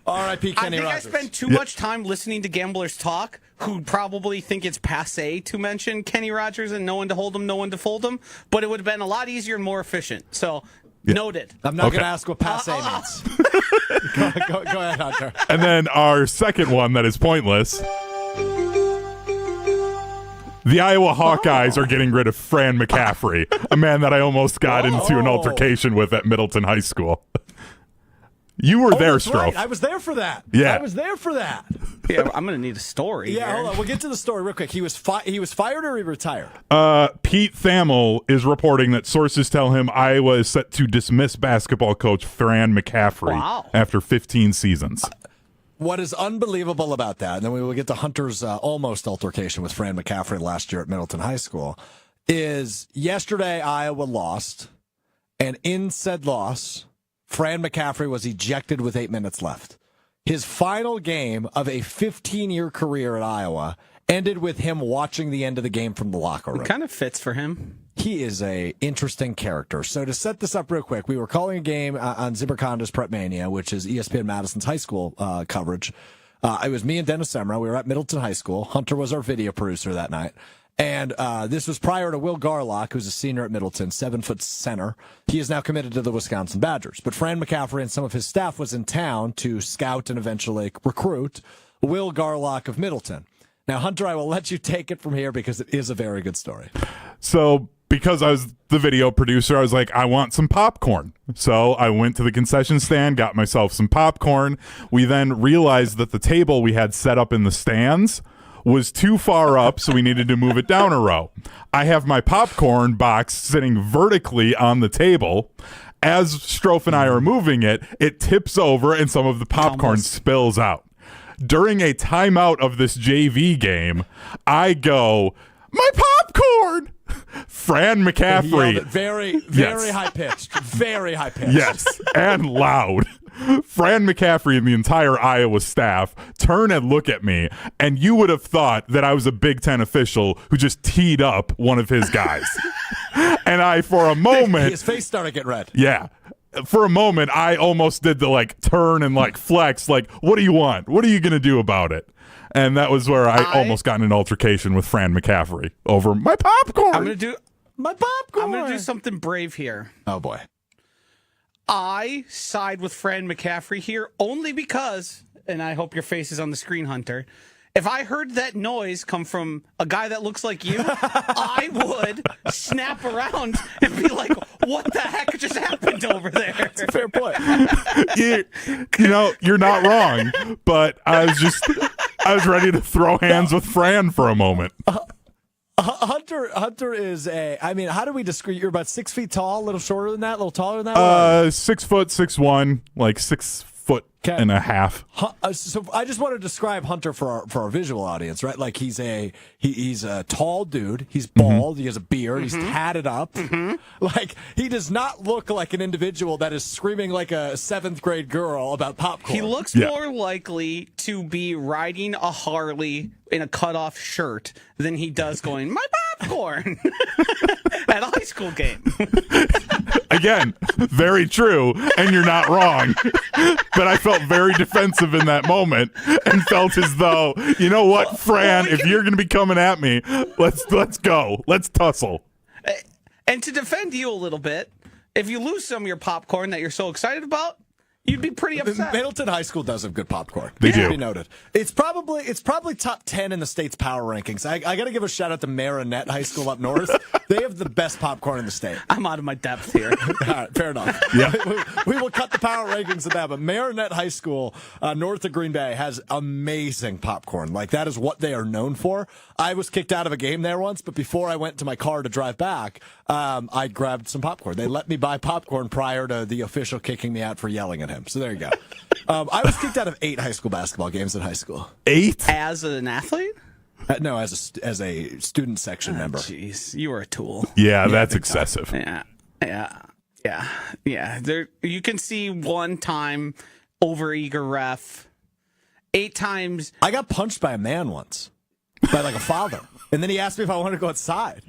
R.I.P. Kenny Rogers. I spend too much time listening to gamblers talk who probably think it's passé to mention Kenny Rogers and know when to hold him, know when to fold him, but it would have been a lot easier and more efficient. So, noted. I'm not going to ask what passé means. Go ahead, Hunter. And then our second one that is pointless. The Iowa Hawkeyes are getting rid of Fran McCaffery, a man that I almost got into an altercation with at Middleton High School. You were there, Strouf. Right. I was there for that. Yeah. I was there for that. Yeah, I'm going to need a story. Yeah, here. hold on. We'll get to the story real quick. He was fired or he retired? Pete Thamel is reporting that sources tell him Iowa is set to dismiss basketball coach Fran McCaffery after 15 seasons. What is unbelievable about that, and then we will get to Hunter's almost altercation with Fran McCaffery last year at Middleton High School, is yesterday Iowa lost, and in said loss, Fran McCaffery was ejected with 8 minutes left. His final game of a 15-year career at Iowa ended with him watching the end of the game from the locker room. It kind of fits for him. He is a interesting character. So to set this up real quick, we were calling a game on Zimmer Conda's Prep Mania, which is ESPN Madison's high school coverage. It was me and Dennis Semra. We were at Middleton High School. Hunter was our video producer that night. And this was prior to Will Garlock, who's a senior at Middleton, 7-foot center. He is now committed to the Wisconsin Badgers. But Fran McCaffery and some of his staff was in town to scout and eventually recruit Will Garlock of Middleton. Now, Hunter, I will let you take it from here because it is a very good story. So because I was the video producer, I was like, I want some popcorn. So I went to the concession stand, got myself some popcorn. We then realized that the table we had set up in the stands was too far up, so we needed to move it down a row. I have my popcorn box sitting vertically on the table, as Strouf and I are moving it, it tips over and some of the popcorn spills out. During a timeout of this JV game, I go, my popcorn! Fran McCaffery. Very Yes. high pitched. Very high pitched. Yes, and loud. Fran McCaffery and the entire Iowa staff turn and look at me, and you would have thought that I was a Big Ten official who just teed up one of his guys. And I, for a moment... His face started getting red. Yeah. For a moment, I almost did the, like, turn and, like, flex, like, what do you want? What are you going to do about it? And that was where I almost got in an altercation with Fran McCaffery over my popcorn. I'm gonna do My popcorn. I'm gonna do something brave here. Oh, boy. I side with Fran McCaffery here only because, and I hope your face is on the screen, Hunter. If I heard that noise come from a guy that looks like you, I would snap around and be like, what the heck just happened over there? Fair point. you know, you're not wrong, but I was ready to throw hands with Fran for a moment. Hunter is I mean, how do we describe? You're about 6 feet tall, a little shorter than that, a little taller than that? 6 foot, 6'1", like 6 foot and a half. So I just want to describe Hunter for our visual audience, right? Like he's a tall dude. He's bald. He has a beard. He's tatted up. Like he does not look like an individual that is screaming like a 7th grade girl about popcorn. He looks more likely to be riding a Harley in a cutoff shirt than he does going, my popcorn, at a high school game. Again, very true, and you're not wrong. But I felt very defensive in that moment and felt as though, you know what, Fran, if you're going to be coming at me, let's go. Let's tussle. And to defend you a little bit, if you lose some of your popcorn that you're so excited about, you'd be pretty upset. Middleton High School does have good popcorn. They do. To be noted. It's probably top 10 in the state's power rankings. I got to give a shout out to Marinette High School up north. They have the best popcorn in the state. I'm out of my depth here. All right, fair enough. Yeah. We will cut the power rankings of that, but Marinette High School, north of Green Bay, has amazing popcorn. Like, that is what they are known for. I was kicked out of a game there once, but before I went to my car to drive back, I grabbed some popcorn. They let me buy popcorn prior to the official kicking me out for yelling at him. So there you go. I was kicked out of 8 high school basketball games in high school. 8? As an athlete? No, as a student section member. Jeez, you were a tool. Yeah, that's excessive. Yeah. There, you can see one time overeager ref, 8 times. I got punched by a man once, by like a father, and then he asked me if I wanted to go outside.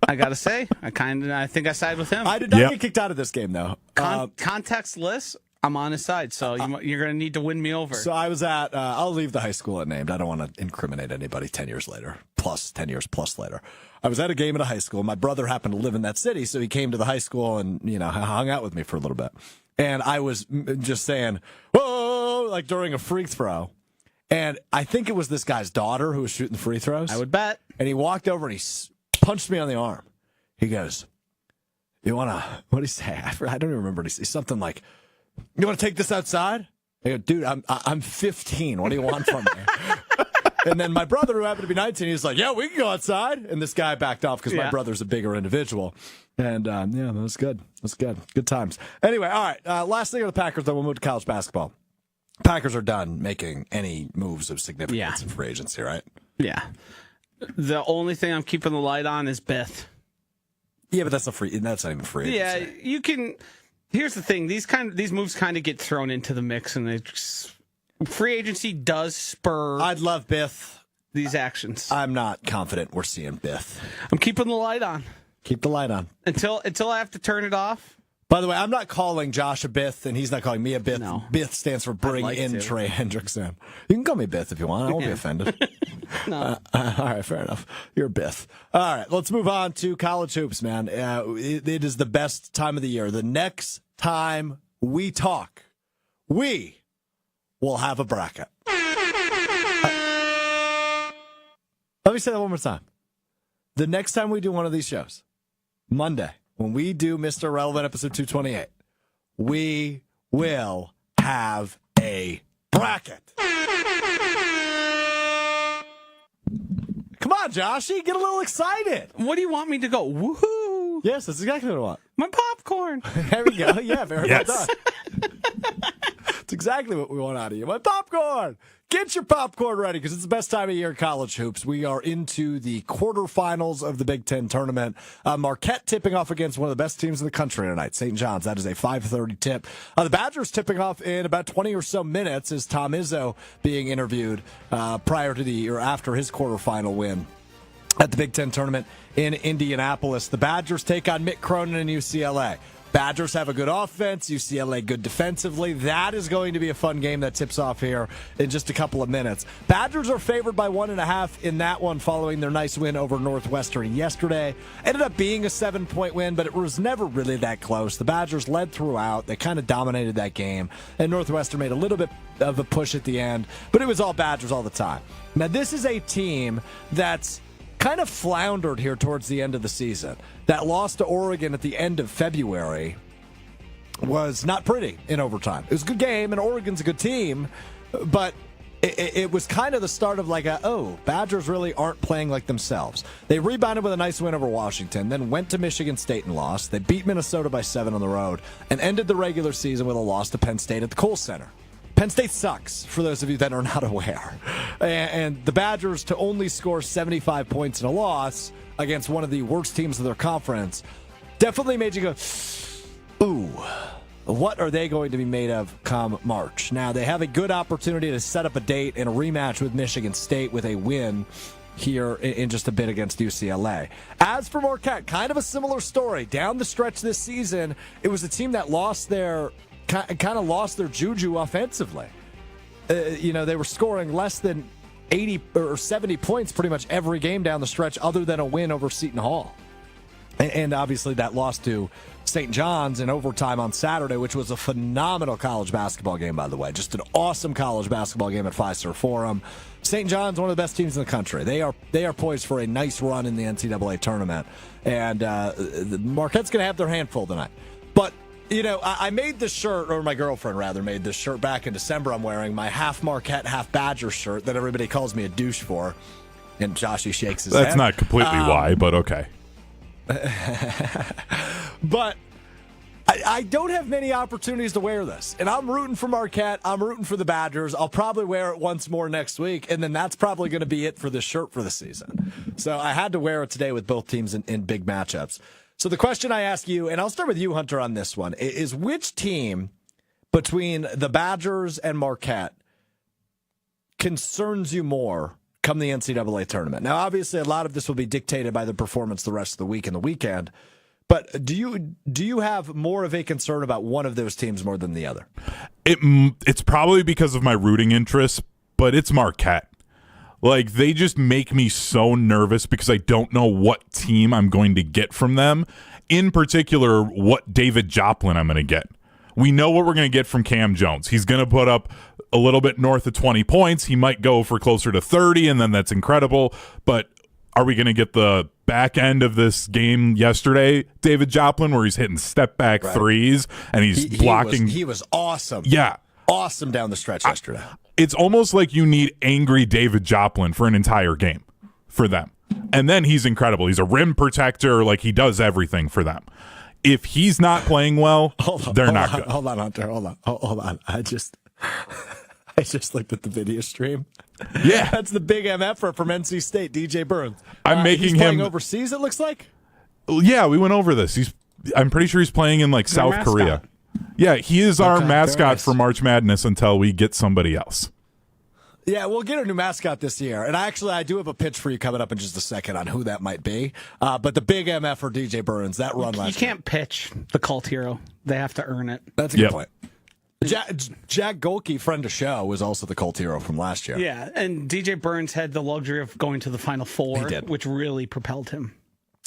I gotta say, I think I side with him. I did not get kicked out of this game though. Contextless, I'm on his side, so you're going to need to win me over. So I was at, I'll leave the high school unnamed. I don't want to incriminate anybody 10 years later, plus 10 years plus later. I was at a game at a high school. My brother happened to live in that city, so he came to the high school and, hung out with me for a little bit. And I was just saying, whoa, like during a free throw. And I think it was this guy's daughter who was shooting the free throws. I would bet. And he walked over and he punched me on the arm. He goes, you want to, what did he say? I don't even remember. He said something like, you want to take this outside? I go, dude, I'm 15. What do you want from me? And then my brother, who happened to be 19, he was like, yeah, we can go outside. And this guy backed off because my brother's a bigger individual. And, that was good. It was good. Good times. Anyway, all right. Last thing on the Packers, then we'll move to college basketball. Packers are done making any moves of significance in free agency, right? Yeah. The only thing I'm keeping the light on is Beth. Yeah, but that's not even free agency. Yeah, you can... Here's the thing: these moves kind of get thrown into the mix, and free agency does spur. I'd love Biff. These actions. I'm not confident we're seeing Biff. I'm keeping the light on. Keep the light on until I have to turn it off. By the way, I'm not calling Josh a Biff, and he's not calling me a Biff. No. Biff stands for bring in Trey Hendrickson. You can call me Biff if you want. I won't be offended. No. All right, fair enough. You're Biff. All right, let's move on to college hoops, man. It is the best time of the year. The next time we talk, we will have a bracket. Let me say that one more time. The next time we do one of these shows, Monday, when we do Mr. Relevant episode 228, we will have a bracket. Come on, Joshy, get a little excited. What do you want me to go? Woohoo! Yes, that's exactly what I want. My popcorn. There we go. Yeah, very Yes. well done. It's exactly what we want out of you. My popcorn. Get your popcorn ready because it's the best time of year in college hoops. We are into the quarterfinals of the Big Ten tournament. Marquette tipping off against one of the best teams in the country tonight, St. John's. That is a 5:30 tip. The Badgers tipping off in about 20 or so minutes is Tom Izzo being interviewed prior to or after his quarterfinal win at the Big Ten tournament in Indianapolis. The Badgers take on Mick Cronin and UCLA. Badgers have a good offense, UCLA good defensively. That is going to be a fun game that tips off here in just a couple of minutes. Badgers are favored by 1.5 in that one following their nice win over Northwestern yesterday. Ended up being a 7-point win, but it was never really that close. The Badgers led throughout. They kind of dominated that game, and Northwestern made a little bit of a push at the end, but it was all Badgers all the time. Now, this is a team that's kind of floundered here towards the end of the season. That loss to Oregon at the end of February was not pretty in overtime. It was a good game, and Oregon's a good team, but it was kind of the start of Badgers really aren't playing like themselves. They rebounded with a nice win over Washington, then went to Michigan State and lost. They beat Minnesota by 7 on the road, and ended the regular season with a loss to Penn State at the Kohl Center. Penn State sucks, for those of you that are not aware. And the Badgers to only score 75 points in a loss against one of the worst teams of their conference definitely made you go, ooh, what are they going to be made of come March? Now, they have a good opportunity to set up a date in a rematch with Michigan State with a win here in just a bit against UCLA. As for Marquette, kind of a similar story. Down the stretch this season, it was a team that lost their juju offensively. They were scoring less than 80 or 70 points pretty much every game down the stretch other than a win over Seton Hall. And obviously that loss to St. John's in overtime on Saturday, which was a phenomenal college basketball game, by the way. Just an awesome college basketball game at Fiserv Forum. St. John's, one of the best teams in the country. They are poised for a nice run in the NCAA tournament. And Marquette's going to have their handful tonight. But I made this shirt, or my girlfriend rather made this shirt back in December. I'm wearing my half Marquette, half Badger shirt that everybody calls me a douche for. And Joshy shakes his head. That's not completely why, but okay. But I don't have many opportunities to wear this. And I'm rooting for Marquette. I'm rooting for the Badgers. I'll probably wear it once more next week. And then that's probably going to be it for this shirt for the season. So I had to wear it today with both teams in big matchups. So the question I ask you, and I'll start with you, Hunter, on this one, is which team between the Badgers and Marquette concerns you more come the NCAA tournament? Now, obviously, a lot of this will be dictated by the performance the rest of the week and the weekend, but do you have more of a concern about one of those teams more than the other? It's probably because of my rooting interests, but it's Marquette. Like, they just make me so nervous because I don't know what team I'm going to get from them. In particular, what David Joplin I'm going to get. We know what we're going to get from Cam Jones. He's going to put up a little bit north of 20 points. He might go for closer to 30, and then that's incredible. But are we going to get the back end of this game yesterday, David Joplin, where he's hitting step-back threes and he's blocking? He was awesome. Yeah. Awesome down the stretch yesterday. It's almost like you need angry David Joplin for an entire game for them. And then he's incredible. He's a rim protector. Like, he does everything for them. If he's not playing well, they're not good. Hold on, Hunter. Hold on. I just looked at the video stream. Yeah. That's the big MF from NC State, DJ Burns. I'm making he's him playing overseas, it looks like? Yeah, we went over this. I'm pretty sure he's playing in, like, South Korea. Yeah, he is our mascot for March Madness until we get somebody else. Yeah, we'll get a new mascot this year. And I do have a pitch for you coming up in just a second on who that might be. But the big MF for DJ Burns, that run last year. You can't pitch the cult hero. They have to earn it. That's a good point. Jack Golke, friend of show, was also the cult hero from last year. Yeah, and DJ Burns had the luxury of going to the Final Four, which really propelled him.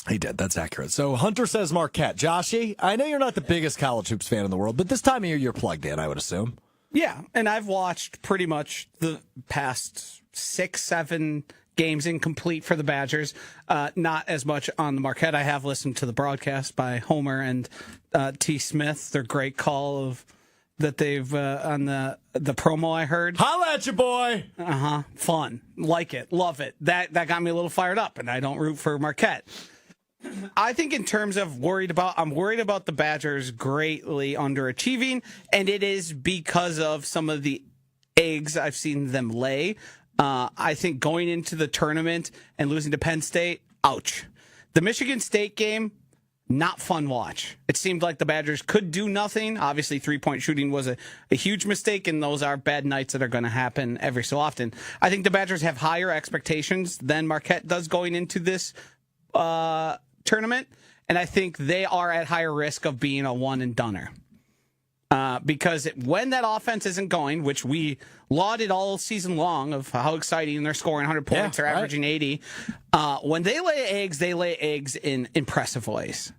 He did. That's accurate. So Hunter says Marquette. Joshy, I know you're not the biggest college hoops fan in the world, but this time of year you're plugged in, I would assume. Yeah, and I've watched pretty much the past 6-7 games incomplete for the Badgers. Not as much on the Marquette. I have listened to the broadcast by Homer and T. Smith. Their great call of that they've on the promo I heard. Holla at you, boy! Fun. Like it. Love it. That got me a little fired up, and I don't root for Marquette. I think in terms of I'm worried about the Badgers greatly underachieving, and it is because of some of the eggs I've seen them lay. I think going into the tournament and losing to Penn State, ouch. The Michigan State game, not fun watch. It seemed like the Badgers could do nothing. Obviously, three-point shooting was a huge mistake, and those are bad nights that are going to happen every so often. I think the Badgers have higher expectations than Marquette does going into this tournament, and I think they are at higher risk of being a one-and-doner. Because when that offense isn't going, which we lauded all season long of how exciting they're scoring 100 points, they're averaging 80. When they lay eggs in impressive ways.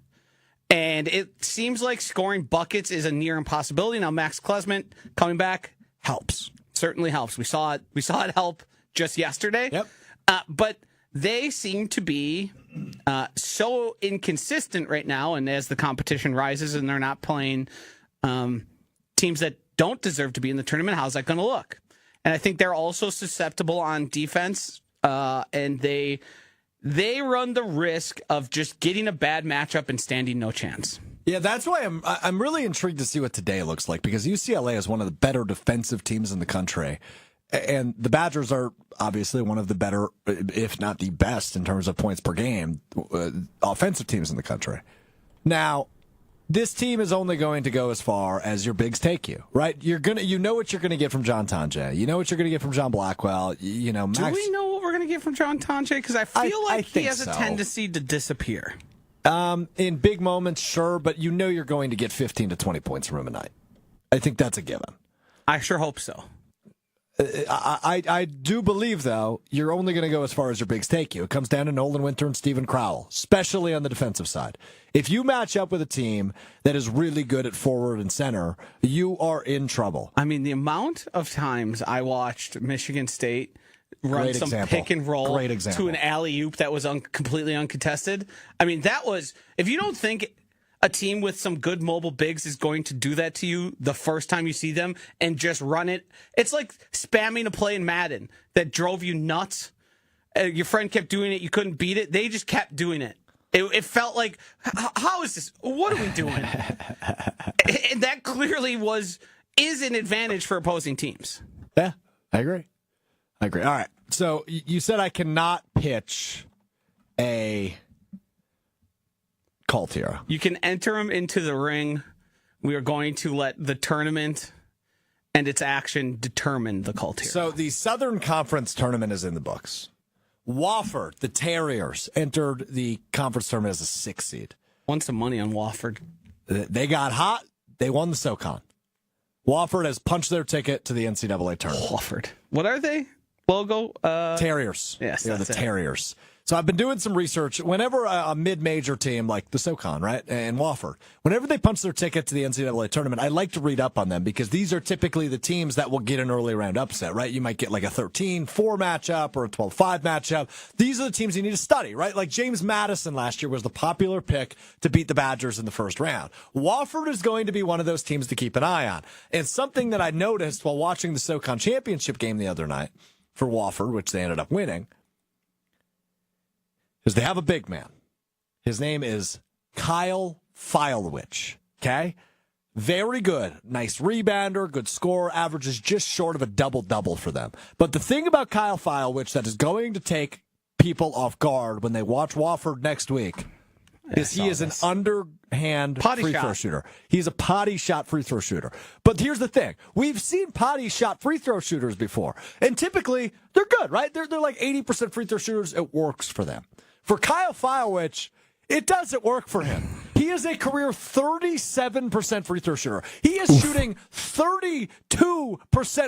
And it seems like scoring buckets is a near impossibility. Now, Max Klesmit coming back helps. Certainly helps. We saw it help just yesterday. Yep. But they seem to be so inconsistent right now, and as the competition rises and they're not playing teams that don't deserve to be in the tournament, how's that going to look? And I think they're also susceptible on defense, and they run the risk of just getting a bad matchup and standing no chance. Yeah, that's why I'm really intrigued to see what today looks like, because UCLA is one of the better defensive teams in the country. And the Badgers are obviously one of the better, if not the best, in terms of points per game, offensive teams in the country. Now, this team is only going to go as far as your bigs take you, right? You know what you're gonna get from John Tonje. You know what you're gonna get from John Blackwell. Max. Do we know what we're gonna get from John Tonje? Because I feel like he has a tendency to disappear. In big moments, sure, but you know you're going to get 15 to 20 points from him a night. I think that's a given. I sure hope so. I do believe, though, you're only going to go as far as your bigs take you. It comes down to Nolan Winter and Steven Crowell, especially on the defensive side. If you match up with a team that is really good at forward and center, you are in trouble. I mean, the amount of times I watched Michigan State run some pick and roll to an alley-oop that was completely uncontested. I mean, that was, if you don't think a team with some good mobile bigs is going to do that to you the first time you see them and just run it. It's like spamming a play in Madden that drove you nuts. Your friend kept doing it. You couldn't beat it. They just kept doing it. It felt like, how is this? What are we doing? And that clearly is an advantage for opposing teams. Yeah, I agree. All right. So you said I cannot pitch a cult hero. You can enter him into the ring. We are going to let the tournament and its action determine the cult hero. So the Southern Conference tournament is in the books. Wofford, the Terriers, entered the conference tournament as a 6 seed. Won some money on Wofford. They got hot. They won the SoCon. Wofford has punched their ticket to the NCAA tournament. Wofford. What are they? Logo? Terriers. Yes, they're the Terriers. So I've been doing some research. Whenever a mid-major team like the SoCon, right, and Wofford, whenever they punch their ticket to the NCAA tournament, I like to read up on them because these are typically the teams that will get an early round upset, right? You might get like a 13-4 matchup or a 12-5 matchup. These are the teams you need to study, right? Like James Madison last year was the popular pick to beat the Badgers in the first round. Wofford is going to be one of those teams to keep an eye on. And something that I noticed while watching the SoCon championship game the other night for Wofford, which they ended up winning, is they have a big man. His name is Kyle Filewich, okay? Very good. Nice rebounder, good scorer, averages just short of a double-double for them. But the thing about Kyle Filewich that is going to take people off guard when they watch Wofford next week is he is an underhand free throw shooter. He's a potty shot free throw shooter. But here's the thing. We've seen potty shot free throw shooters before. And typically, they're good, right? They're like 80% free throw shooters. It works for them. For Kyle Filewich, it doesn't work for him. He is a career 37% free throw shooter. He is shooting 32%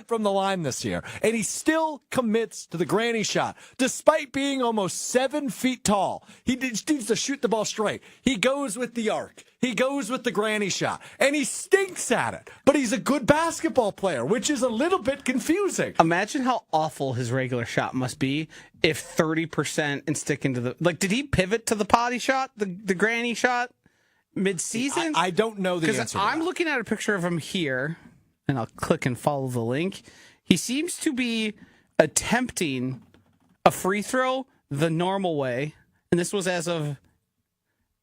from the line this year, and he still commits to the granny shot, despite being almost 7 feet tall. He needs to shoot the ball straight. He goes with the arc. He goes with the granny shot, and he stinks at it. But he's a good basketball player, which is a little bit confusing. Imagine how awful his regular shot must be if 30% and sticking to the... Like, did he pivot to the potty shot, the granny shot, mid-season? I don't know the answer to Because I'm looking at a picture of him here, and I'll click and follow the link. He seems to be attempting a free throw the normal way, and this was as of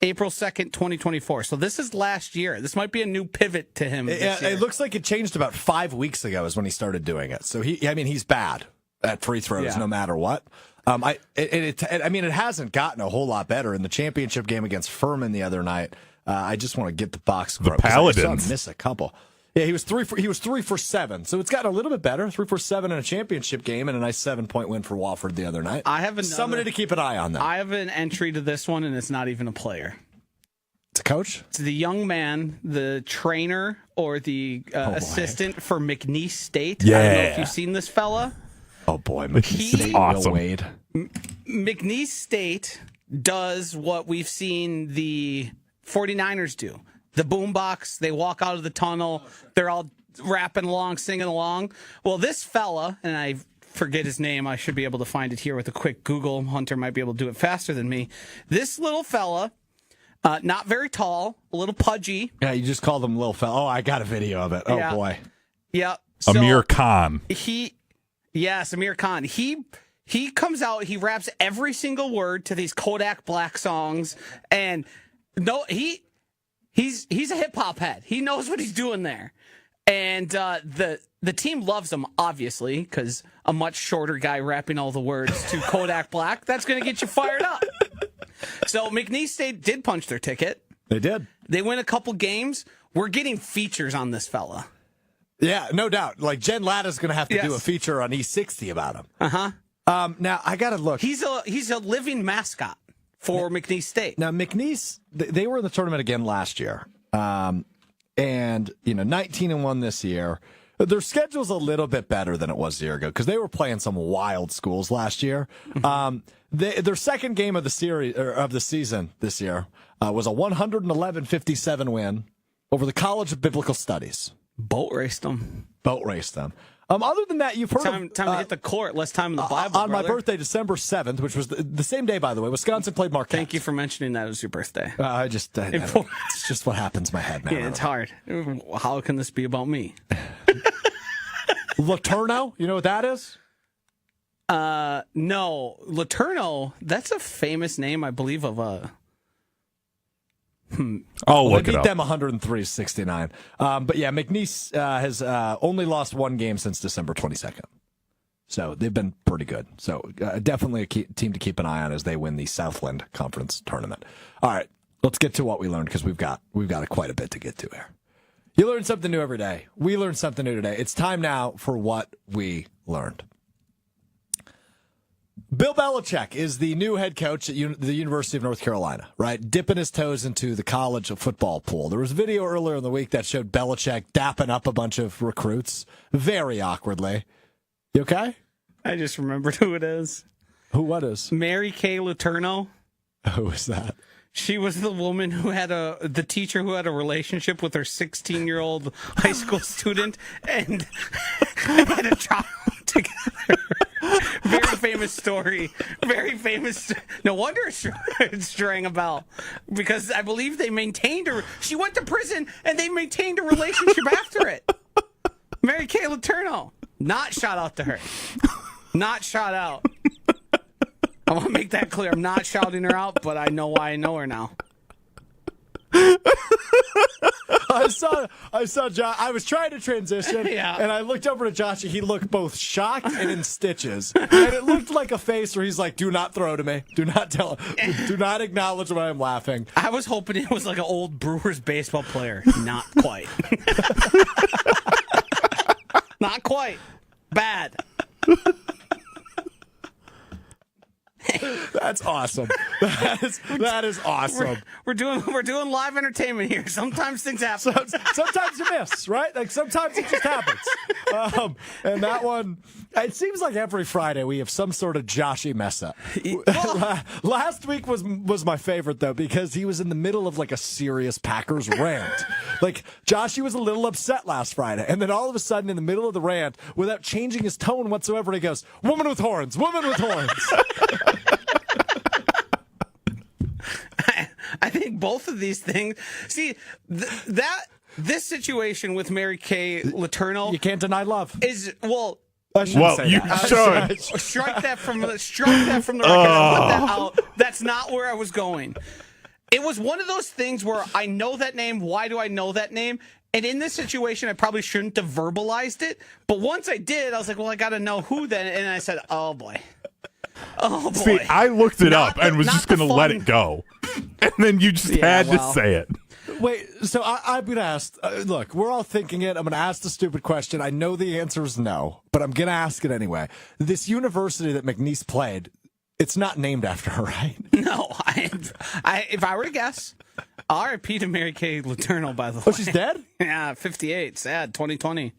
April 2nd, 2024. So this is last year. This might be a new pivot to him. It looks like it changed about 5 weeks ago is when he started doing it. So he's bad at free throws no matter what. It hasn't gotten a whole lot better in the championship game against Furman the other night. I just want to get the box score. The Paladins. I saw him miss a couple. Yeah, he was 3 for 7. So it's gotten a little bit better. 3 for 7 in a championship game and a nice 7-point win for Wofford the other night. I have somebody to keep an eye on that. I have an entry to this one, and it's not even a player. It's a coach? It's the young man, the trainer, or the assistant for McNeese State. Yeah. I don't know if you've seen this fella. Oh, boy. McNeese State. Awesome. Wade. McNeese State does what we've seen the 49ers do. The boombox, they walk out of the tunnel, they're all rapping along, singing along. Well, this fella, and I forget his name, I should be able to find it here with a quick Google. Hunter might be able to do it faster than me. This little fella, not very tall, a little pudgy. Yeah, you just called him little fella. Oh, I got a video of it. Oh, Yeah. boy. Yeah. So Amir Khan. Amir Khan. He comes out, he raps every single word to these Kodak Black songs, and He's a hip hop head. He knows what he's doing there, and the team loves him obviously because a much shorter guy rapping all the words to Kodak Black, that's going to get you fired up. So McNeese State did punch their ticket. They did. They win a couple games. We're getting features on this fella. Yeah, no doubt. Like Jen Latta's going to have to do a feature on E60 about him. Now I got to look. He's a living mascot for McNeese State. Now, McNeese, they were in the tournament again last year. And, 19-1 this year. Their schedule's a little bit better than it was a year ago because they were playing some wild schools last year. Their second game of the series or of the season this year was a 111-57 win over the College of Biblical Studies. Boat raced them. Other than that, you've heard time to hit the court. Less time in the Bible. On my brother. birthday, December 7th, which was the same day, by the way, Wisconsin played Marquette. Thank you for mentioning that it was your birthday. It's just what happens in my head now. Yeah, it's hard. How can this be about me? Laterno, you know what that is? No. Laterno, that's a famous name, I believe, of a... I'll look They it beat up. them 103-69. But yeah, McNeese has only lost one game since December 22nd. So they've been pretty good. So definitely a team to keep an eye on as they win the Southland Conference tournament. All right, let's get to what we learned because we've got quite a bit to get to here. You learn something new every day. We learned something new today. It's time now for what we learned. Bill Belichick is the new head coach at the University of North Carolina, right? Dipping his toes into the college football pool. There was a video earlier in the week that showed Belichick dapping up a bunch of recruits very awkwardly. You okay? I just remembered who it is. What is? Mary Kay Letourneau. Who is that? She was the woman who had the teacher who had a relationship with her 16-year-old high school student and had a child together. Very famous story. Very famous. No wonder it's rang a bell. Because I believe they maintained her. She went to prison and they maintained a relationship after it. Mary Kay Letourneau. Not shout out to her. Not shout out. I want to make that clear. I'm not shouting her out, but I know why I know her now. I saw Josh. I was trying to transition, Yeah. and I looked over to Josh, and he looked both shocked and in stitches. And it looked like a face where he's like, "Do not throw to me. Do not acknowledge when I'm laughing." I was hoping it was like an old Brewers baseball player. Not quite. Not quite. Bad. That's awesome. That is awesome. We're doing live entertainment here. Sometimes things happen. Sometimes you miss, right? Like sometimes it just happens. And that one, it seems like every Friday we have some sort of Joshy mess up. Last week was my favorite though because he was in the middle of like a serious Packers rant. Like Joshy was a little upset last Friday, and then all of a sudden in the middle of the rant, without changing his tone whatsoever, he goes, "Woman with horns, woman with horns." I think both of these things. See this situation with Mary Kay Letourneau. You can't deny love. Is I shouldn't say you that. should. Strike that from the record. I put that out. That's not where I was going. It was one of those things where I know that name. Why do I know that name? And in this situation, I probably shouldn't have verbalized it. But once I did, I was like, well, I got to know who then. And I said, oh, boy. Oh, boy. See, I looked it up and was just going to let it go. And then you just had to say it. Wait, so I'm going to ask, look, we're all thinking it. I'm going to ask the stupid question. I know the answer is no, but I'm going to ask it anyway. This university that McNeese played, it's not named after her, right? No. If I were to guess, R.I.P. to Mary Kay Letourneau, by the way. Oh, she's dead? Yeah, 58. Sad. 2020.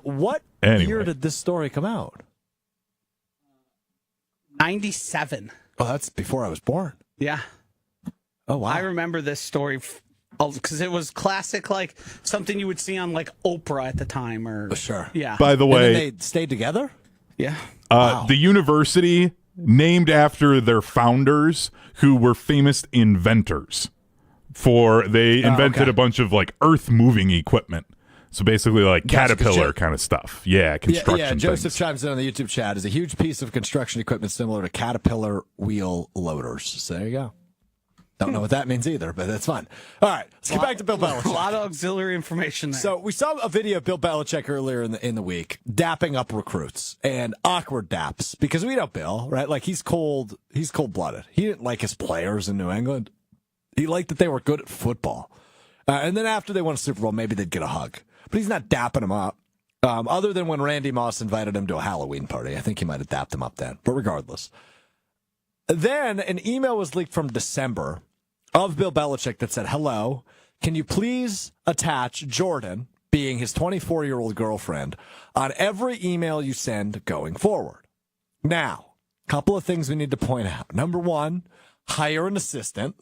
What year did this story come out? 97. Oh, that's before I was born. Yeah. Oh, wow. I remember this story because it was classic, like something you would see on like Oprah at the time, or sure. Yeah. By the way, and then they stayed together. Yeah. Wow. The university named after their founders, who were famous inventors. They invented a bunch of like earth moving equipment. So basically, like Caterpillar kind of stuff. Yeah, construction. Yeah. Joseph things. chimes in on the YouTube chat. Is a huge piece of construction equipment similar to Caterpillar wheel loaders. So there you go. Don't know what that means either, but that's fun. All right, let's get back to Bill Belichick. A lot of auxiliary information there. So we saw a video of Bill Belichick earlier in the week dapping up recruits, and awkward daps because we know Bill, right? Like he's cold-blooded. He didn't like his players in New England. He liked that they were good at football. And then after they won a Super Bowl, maybe they'd get a hug. But he's not dapping them up. Other than when Randy Moss invited him to a Halloween party. I think he might have dapped him up then. But regardless. Then an email was leaked from December of Bill Belichick that said, hello, can you please attach Jordan, being his 24-year-old girlfriend, on every email you send going forward? Now, a couple of things we need to point out. Number one, hire an assistant.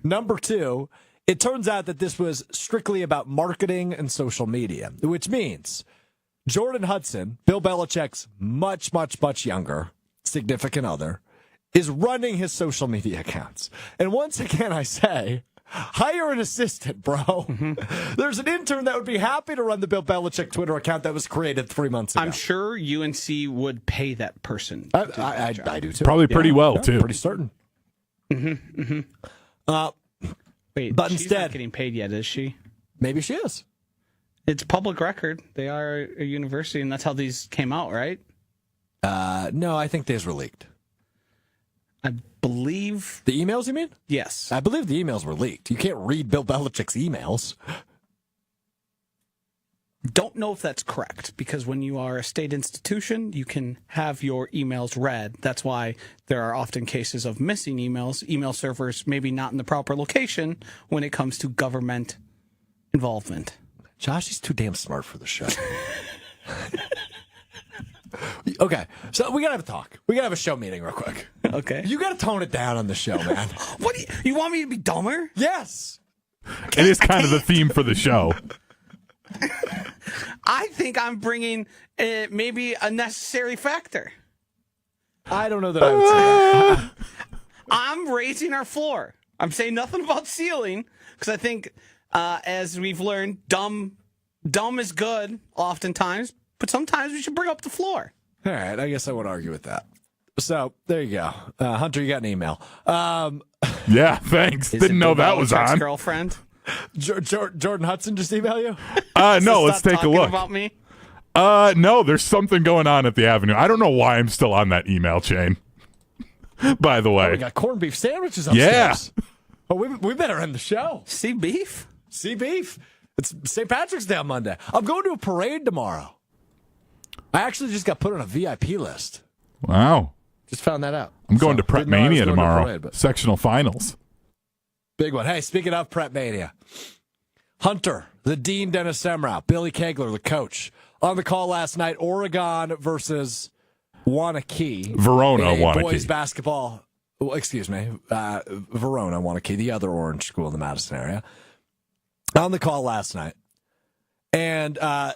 Number two, it turns out that this was strictly about marketing and social media, which means Jordan Hudson, Bill Belichick's much, much, much younger significant other, is running his social media accounts. And once again, I say, hire an assistant, bro. There's an intern that would be happy to run the Bill Belichick Twitter account that was created 3 months ago. I'm sure UNC would pay that person. I do too. Probably pretty well, too. Pretty certain. Wait, but she's instead, not getting paid yet, is she? maybe she is. It's public record. They are a university, and that's how these came out, right? No, I think these were leaked. I believe. The emails, you mean? Yes. I believe the emails were leaked. You can't read Bill Belichick's emails. Don't know if that's correct, because when you are a state institution, you can have your emails read. That's why there are often cases of missing emails, email servers maybe not in the proper location when it comes to government involvement. Josh, he's too damn smart for the show. Okay, so we gotta have a talk. We gotta have a show meeting real quick. Okay. You gotta tone it down on the show, man. What you want me to be dumber? Yes. It is kind of the theme for the show. I think I'm bringing maybe a necessary factor. I don't know that I would say that. I'm raising our floor. I'm saying nothing about ceiling, because I think, as we've learned, dumb is good oftentimes, but sometimes we should bring up the floor. All right, I guess I won't argue with that. So there you go, Hunter. You got an email. Yeah, thanks. Is Didn't it know Bill that was Belichick's on. girlfriend? Jordan Hudson just email you? No, let's Stop take a talking look. about me. No, there's something going on at the Avenue. I don't know why I'm still on that email chain. By the way, We got corned beef sandwiches upstairs. Yeah. Oh, we better end the show. See beef? See beef. It's St. Patrick's Day on Monday. I'm going to a parade tomorrow. I actually just got put on a VIP list. wow. Just found that out. I'm going to So, Prep didn't know I was Mania going to a tomorrow. parade, but- Sectional finals. Big one. Hey, speaking of Prep Mania, Hunter, the Dean Dennis Semrau, Billy Kegler, the coach, on the call last night, Oregon versus Wanakee. Verona, in a Wanakee. boys basketball, Verona, Wanakee, the other orange school in the Madison area. On the call last night. And I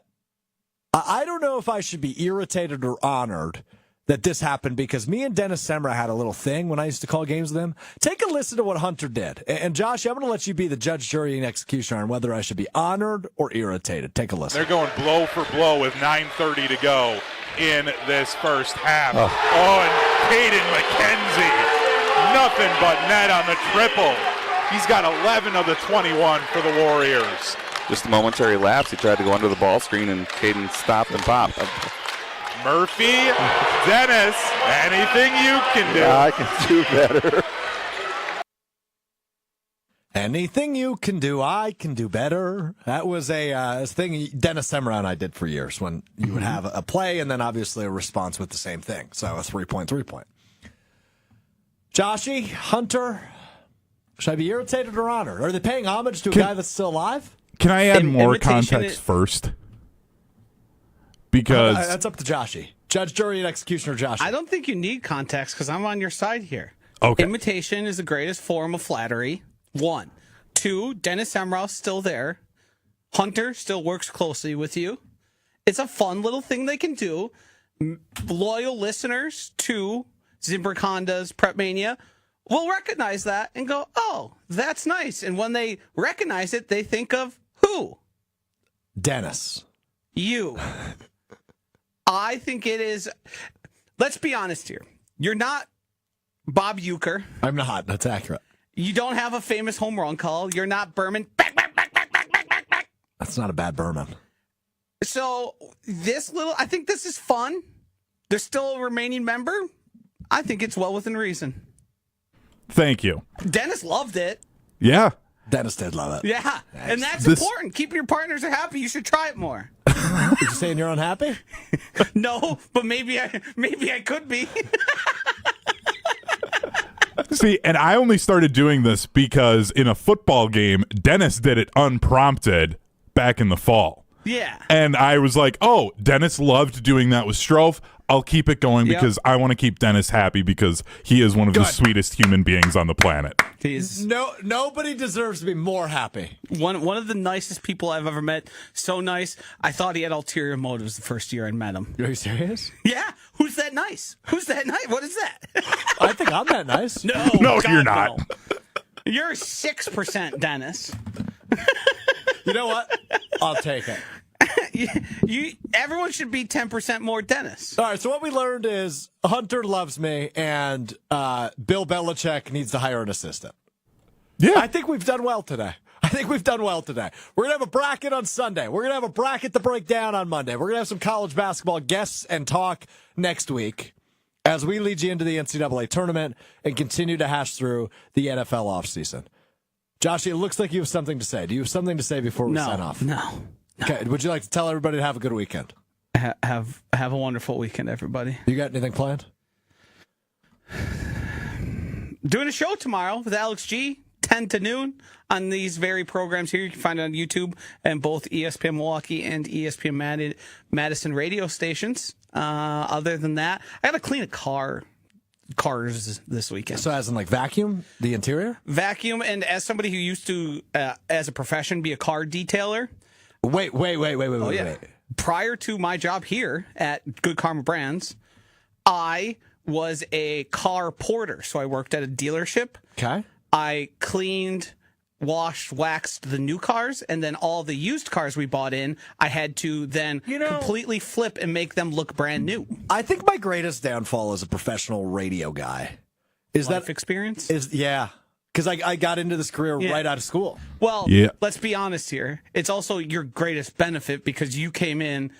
don't know if I should be irritated or honored that this happened, because me and Dennis Semrau had a little thing when I used to call games with him. Take a listen to what Hunter did. And Josh, I'm going to let you be the judge, jury, and executioner on whether I should be honored or irritated. Take a listen. They're going blow for blow with 9:30 to go in this first half. Oh, and Caden McKenzie nothing but net on the triple. He's got 11 of the 21 for the Warriors. Just a momentary lapse. He tried to go under the ball screen, and Caden stopped and popped. Murphy, Dennis, anything you can do. I can do better. Anything you can do, I can do better. That was a thing Dennis Semra and I did for years when you would have a play and then obviously a response with the same thing. So a 3-point. Joshy, Hunter, should I be irritated or honored? Are they paying homage to a guy that's still alive? Can I add more imitation context first? Because That's up to Joshy. Judge, jury, and executioner Joshy. I don't think you need context because I'm on your side here. Okay. Imitation is the greatest form of flattery. 1. 2, Dennis Semrau's still there. Hunter still works closely with you. It's a fun little thing they can do. Loyal listeners to Zimbrick Honda's Prep Mania will recognize that and go, oh, that's nice. And when they recognize it, they think of who? Dennis. You. I think it is. Let's be honest here. You're not Bob Uecker. I'm not. That's accurate. You don't have a famous home run call. You're not Berman. That's not a bad Berman. So I think this is fun. There's still a remaining member. I think it's well within reason. thank you. Dennis loved it. Yeah. Dennis did love it. Yeah. Nice. And that's This- important. Keeping your partners happy. You should try it more. Are you saying you're unhappy? No, but maybe I could be. See, and I only started doing this because in a football game, Dennis did it unprompted back in the fall. Yeah. And I was like, oh, Dennis loved doing that with Strouf. I'll keep it going Yep. because I want to keep Dennis happy because he is one of the Good. sweetest human beings on the planet. He's Nobody deserves to be more happy. one of the nicest people I've ever met. So nice. I thought he had ulterior motives the first year I met him. Are you serious? Yeah. Who's that nice? Who's that nice? What is that? I think I'm that nice. No, No, God, you're not. no. You're 6%, Dennis. You know what? I'll take it. Everyone should be 10% more Dennis. All right, so what we learned is Hunter loves me and Bill Belichick needs to hire an assistant. Yeah. I think we've done well today. We're going to have a bracket on Sunday. We're going to have a bracket to break down on Monday. We're going to have some college basketball guests and talk next week as we lead you into the NCAA tournament and continue to hash through the NFL offseason. Joshy, it looks like you have something to say. Do you have something to say before we sign off? No. Okay. Would you like to tell everybody to have a good weekend? Have a wonderful weekend, everybody. You got anything planned? Doing a show tomorrow with Alex G, 10 to noon on these very programs here. You can find it on YouTube and both ESPN Milwaukee and ESPN Madison radio stations. Other than that, I got to clean cars this weekend. So as in like vacuum the interior? Vacuum, and as somebody who used to, as a profession, be a car detailer. Wait. Wait. Prior to my job here at Good Karma Brands, I was a car porter. So I worked at a dealership. Okay. I cleaned, washed, waxed the new cars, and then all the used cars we bought in, I had to then completely flip and make them look brand new. I think my greatest downfall as a professional radio guy is Life experience? because I got into this career right out of school. Well, Yeah. let's be honest here. It's also your greatest benefit because you came in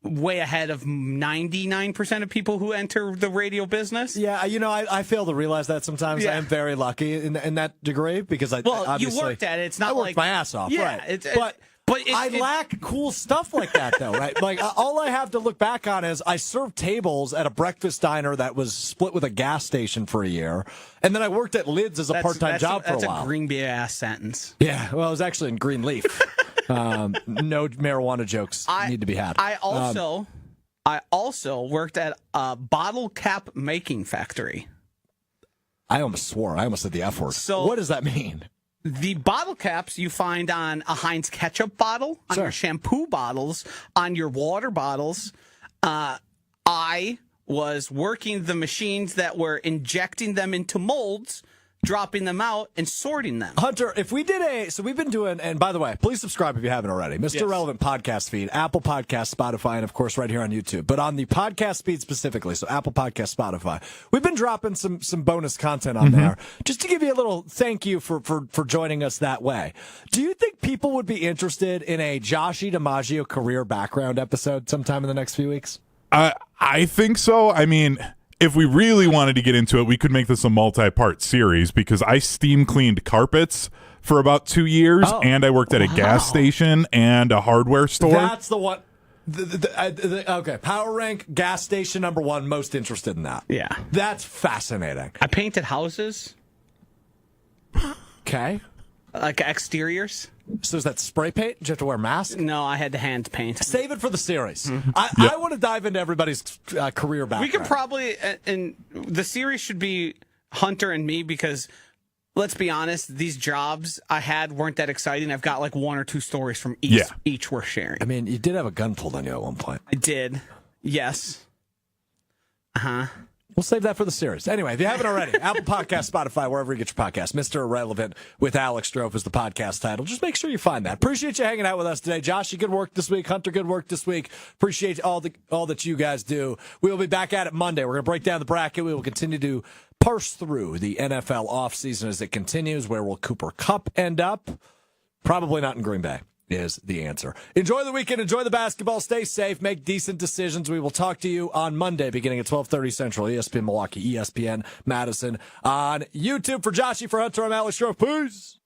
way ahead of 99% of people who enter the radio business. Yeah, I fail to realize that sometimes. Yeah. I am very lucky in that degree because Well, you obviously worked at it. It's not I worked like my ass off, Yeah, right? But I lack cool stuff like that, though, right? Like, all I have to look back on is I served tables at a breakfast diner that was split with a gas station for a year, and then I worked at Lids as a part-time job for a while. That's a Green Bay ass sentence. Yeah, well, I was actually in Greenleaf. No marijuana jokes need to be had. I also worked at a bottle cap making factory. I almost swore. I almost said the F word. So- what does that mean? The bottle caps you find on a Heinz ketchup bottle, on Sure. your shampoo bottles, on your water bottles. I was working the machines that were injecting them into molds dropping them out and sorting them. Hunter, if we did so we've been doing, and by the way, please subscribe if you haven't already. Mr. Relevant podcast feed, Apple Podcast, Spotify, and of course right here on YouTube. But on the podcast feed specifically, so Apple Podcast, Spotify, we've been dropping some bonus content on there just to give you a little thank you for joining us that way. Do you think people would be interested in a Joshy DiMaggio career background episode sometime in the next few weeks? I think so. I mean, if we really wanted to get into it, we could make this a multi-part series because I steam cleaned carpets for about 2 years, and I worked at a gas station and a hardware store. That's the one. Okay, power rank, gas station number 1, most interested in that. Yeah. That's fascinating. I painted houses. Okay. Like exteriors. So is that spray paint? Did you have to wear a mask? No, I had to hand paint. Save it for the series. I want to dive into everybody's career background. We could probably, and the series should be Hunter and me because, let's be honest, these jobs I had weren't that exciting. I've got like 1 or 2 stories from each we're sharing. I mean, you did have a gun pulled on you at one point. I did. Yes. Uh-huh. We'll save that for the series. Anyway, if you haven't already, Apple Podcast, Spotify, wherever you get your podcast, Mr. Irrelevant with Alex Strouf is the podcast title. Just make sure you find that. Appreciate you hanging out with us today. Joshy, good work this week. Hunter, good work this week. Appreciate all that you guys do. We will be back at it Monday. We're going to break down the bracket. We will continue to parse through the NFL offseason as it continues. Where will Cooper Kupp end up? Probably not in Green Bay is the answer. Enjoy the weekend. Enjoy the basketball. Stay safe. Make decent decisions. We will talk to you on Monday beginning at 12:30 Central. ESPN Milwaukee, ESPN Madison on YouTube. For Joshy, for Hunter, I'm Alex Strouf. Peace.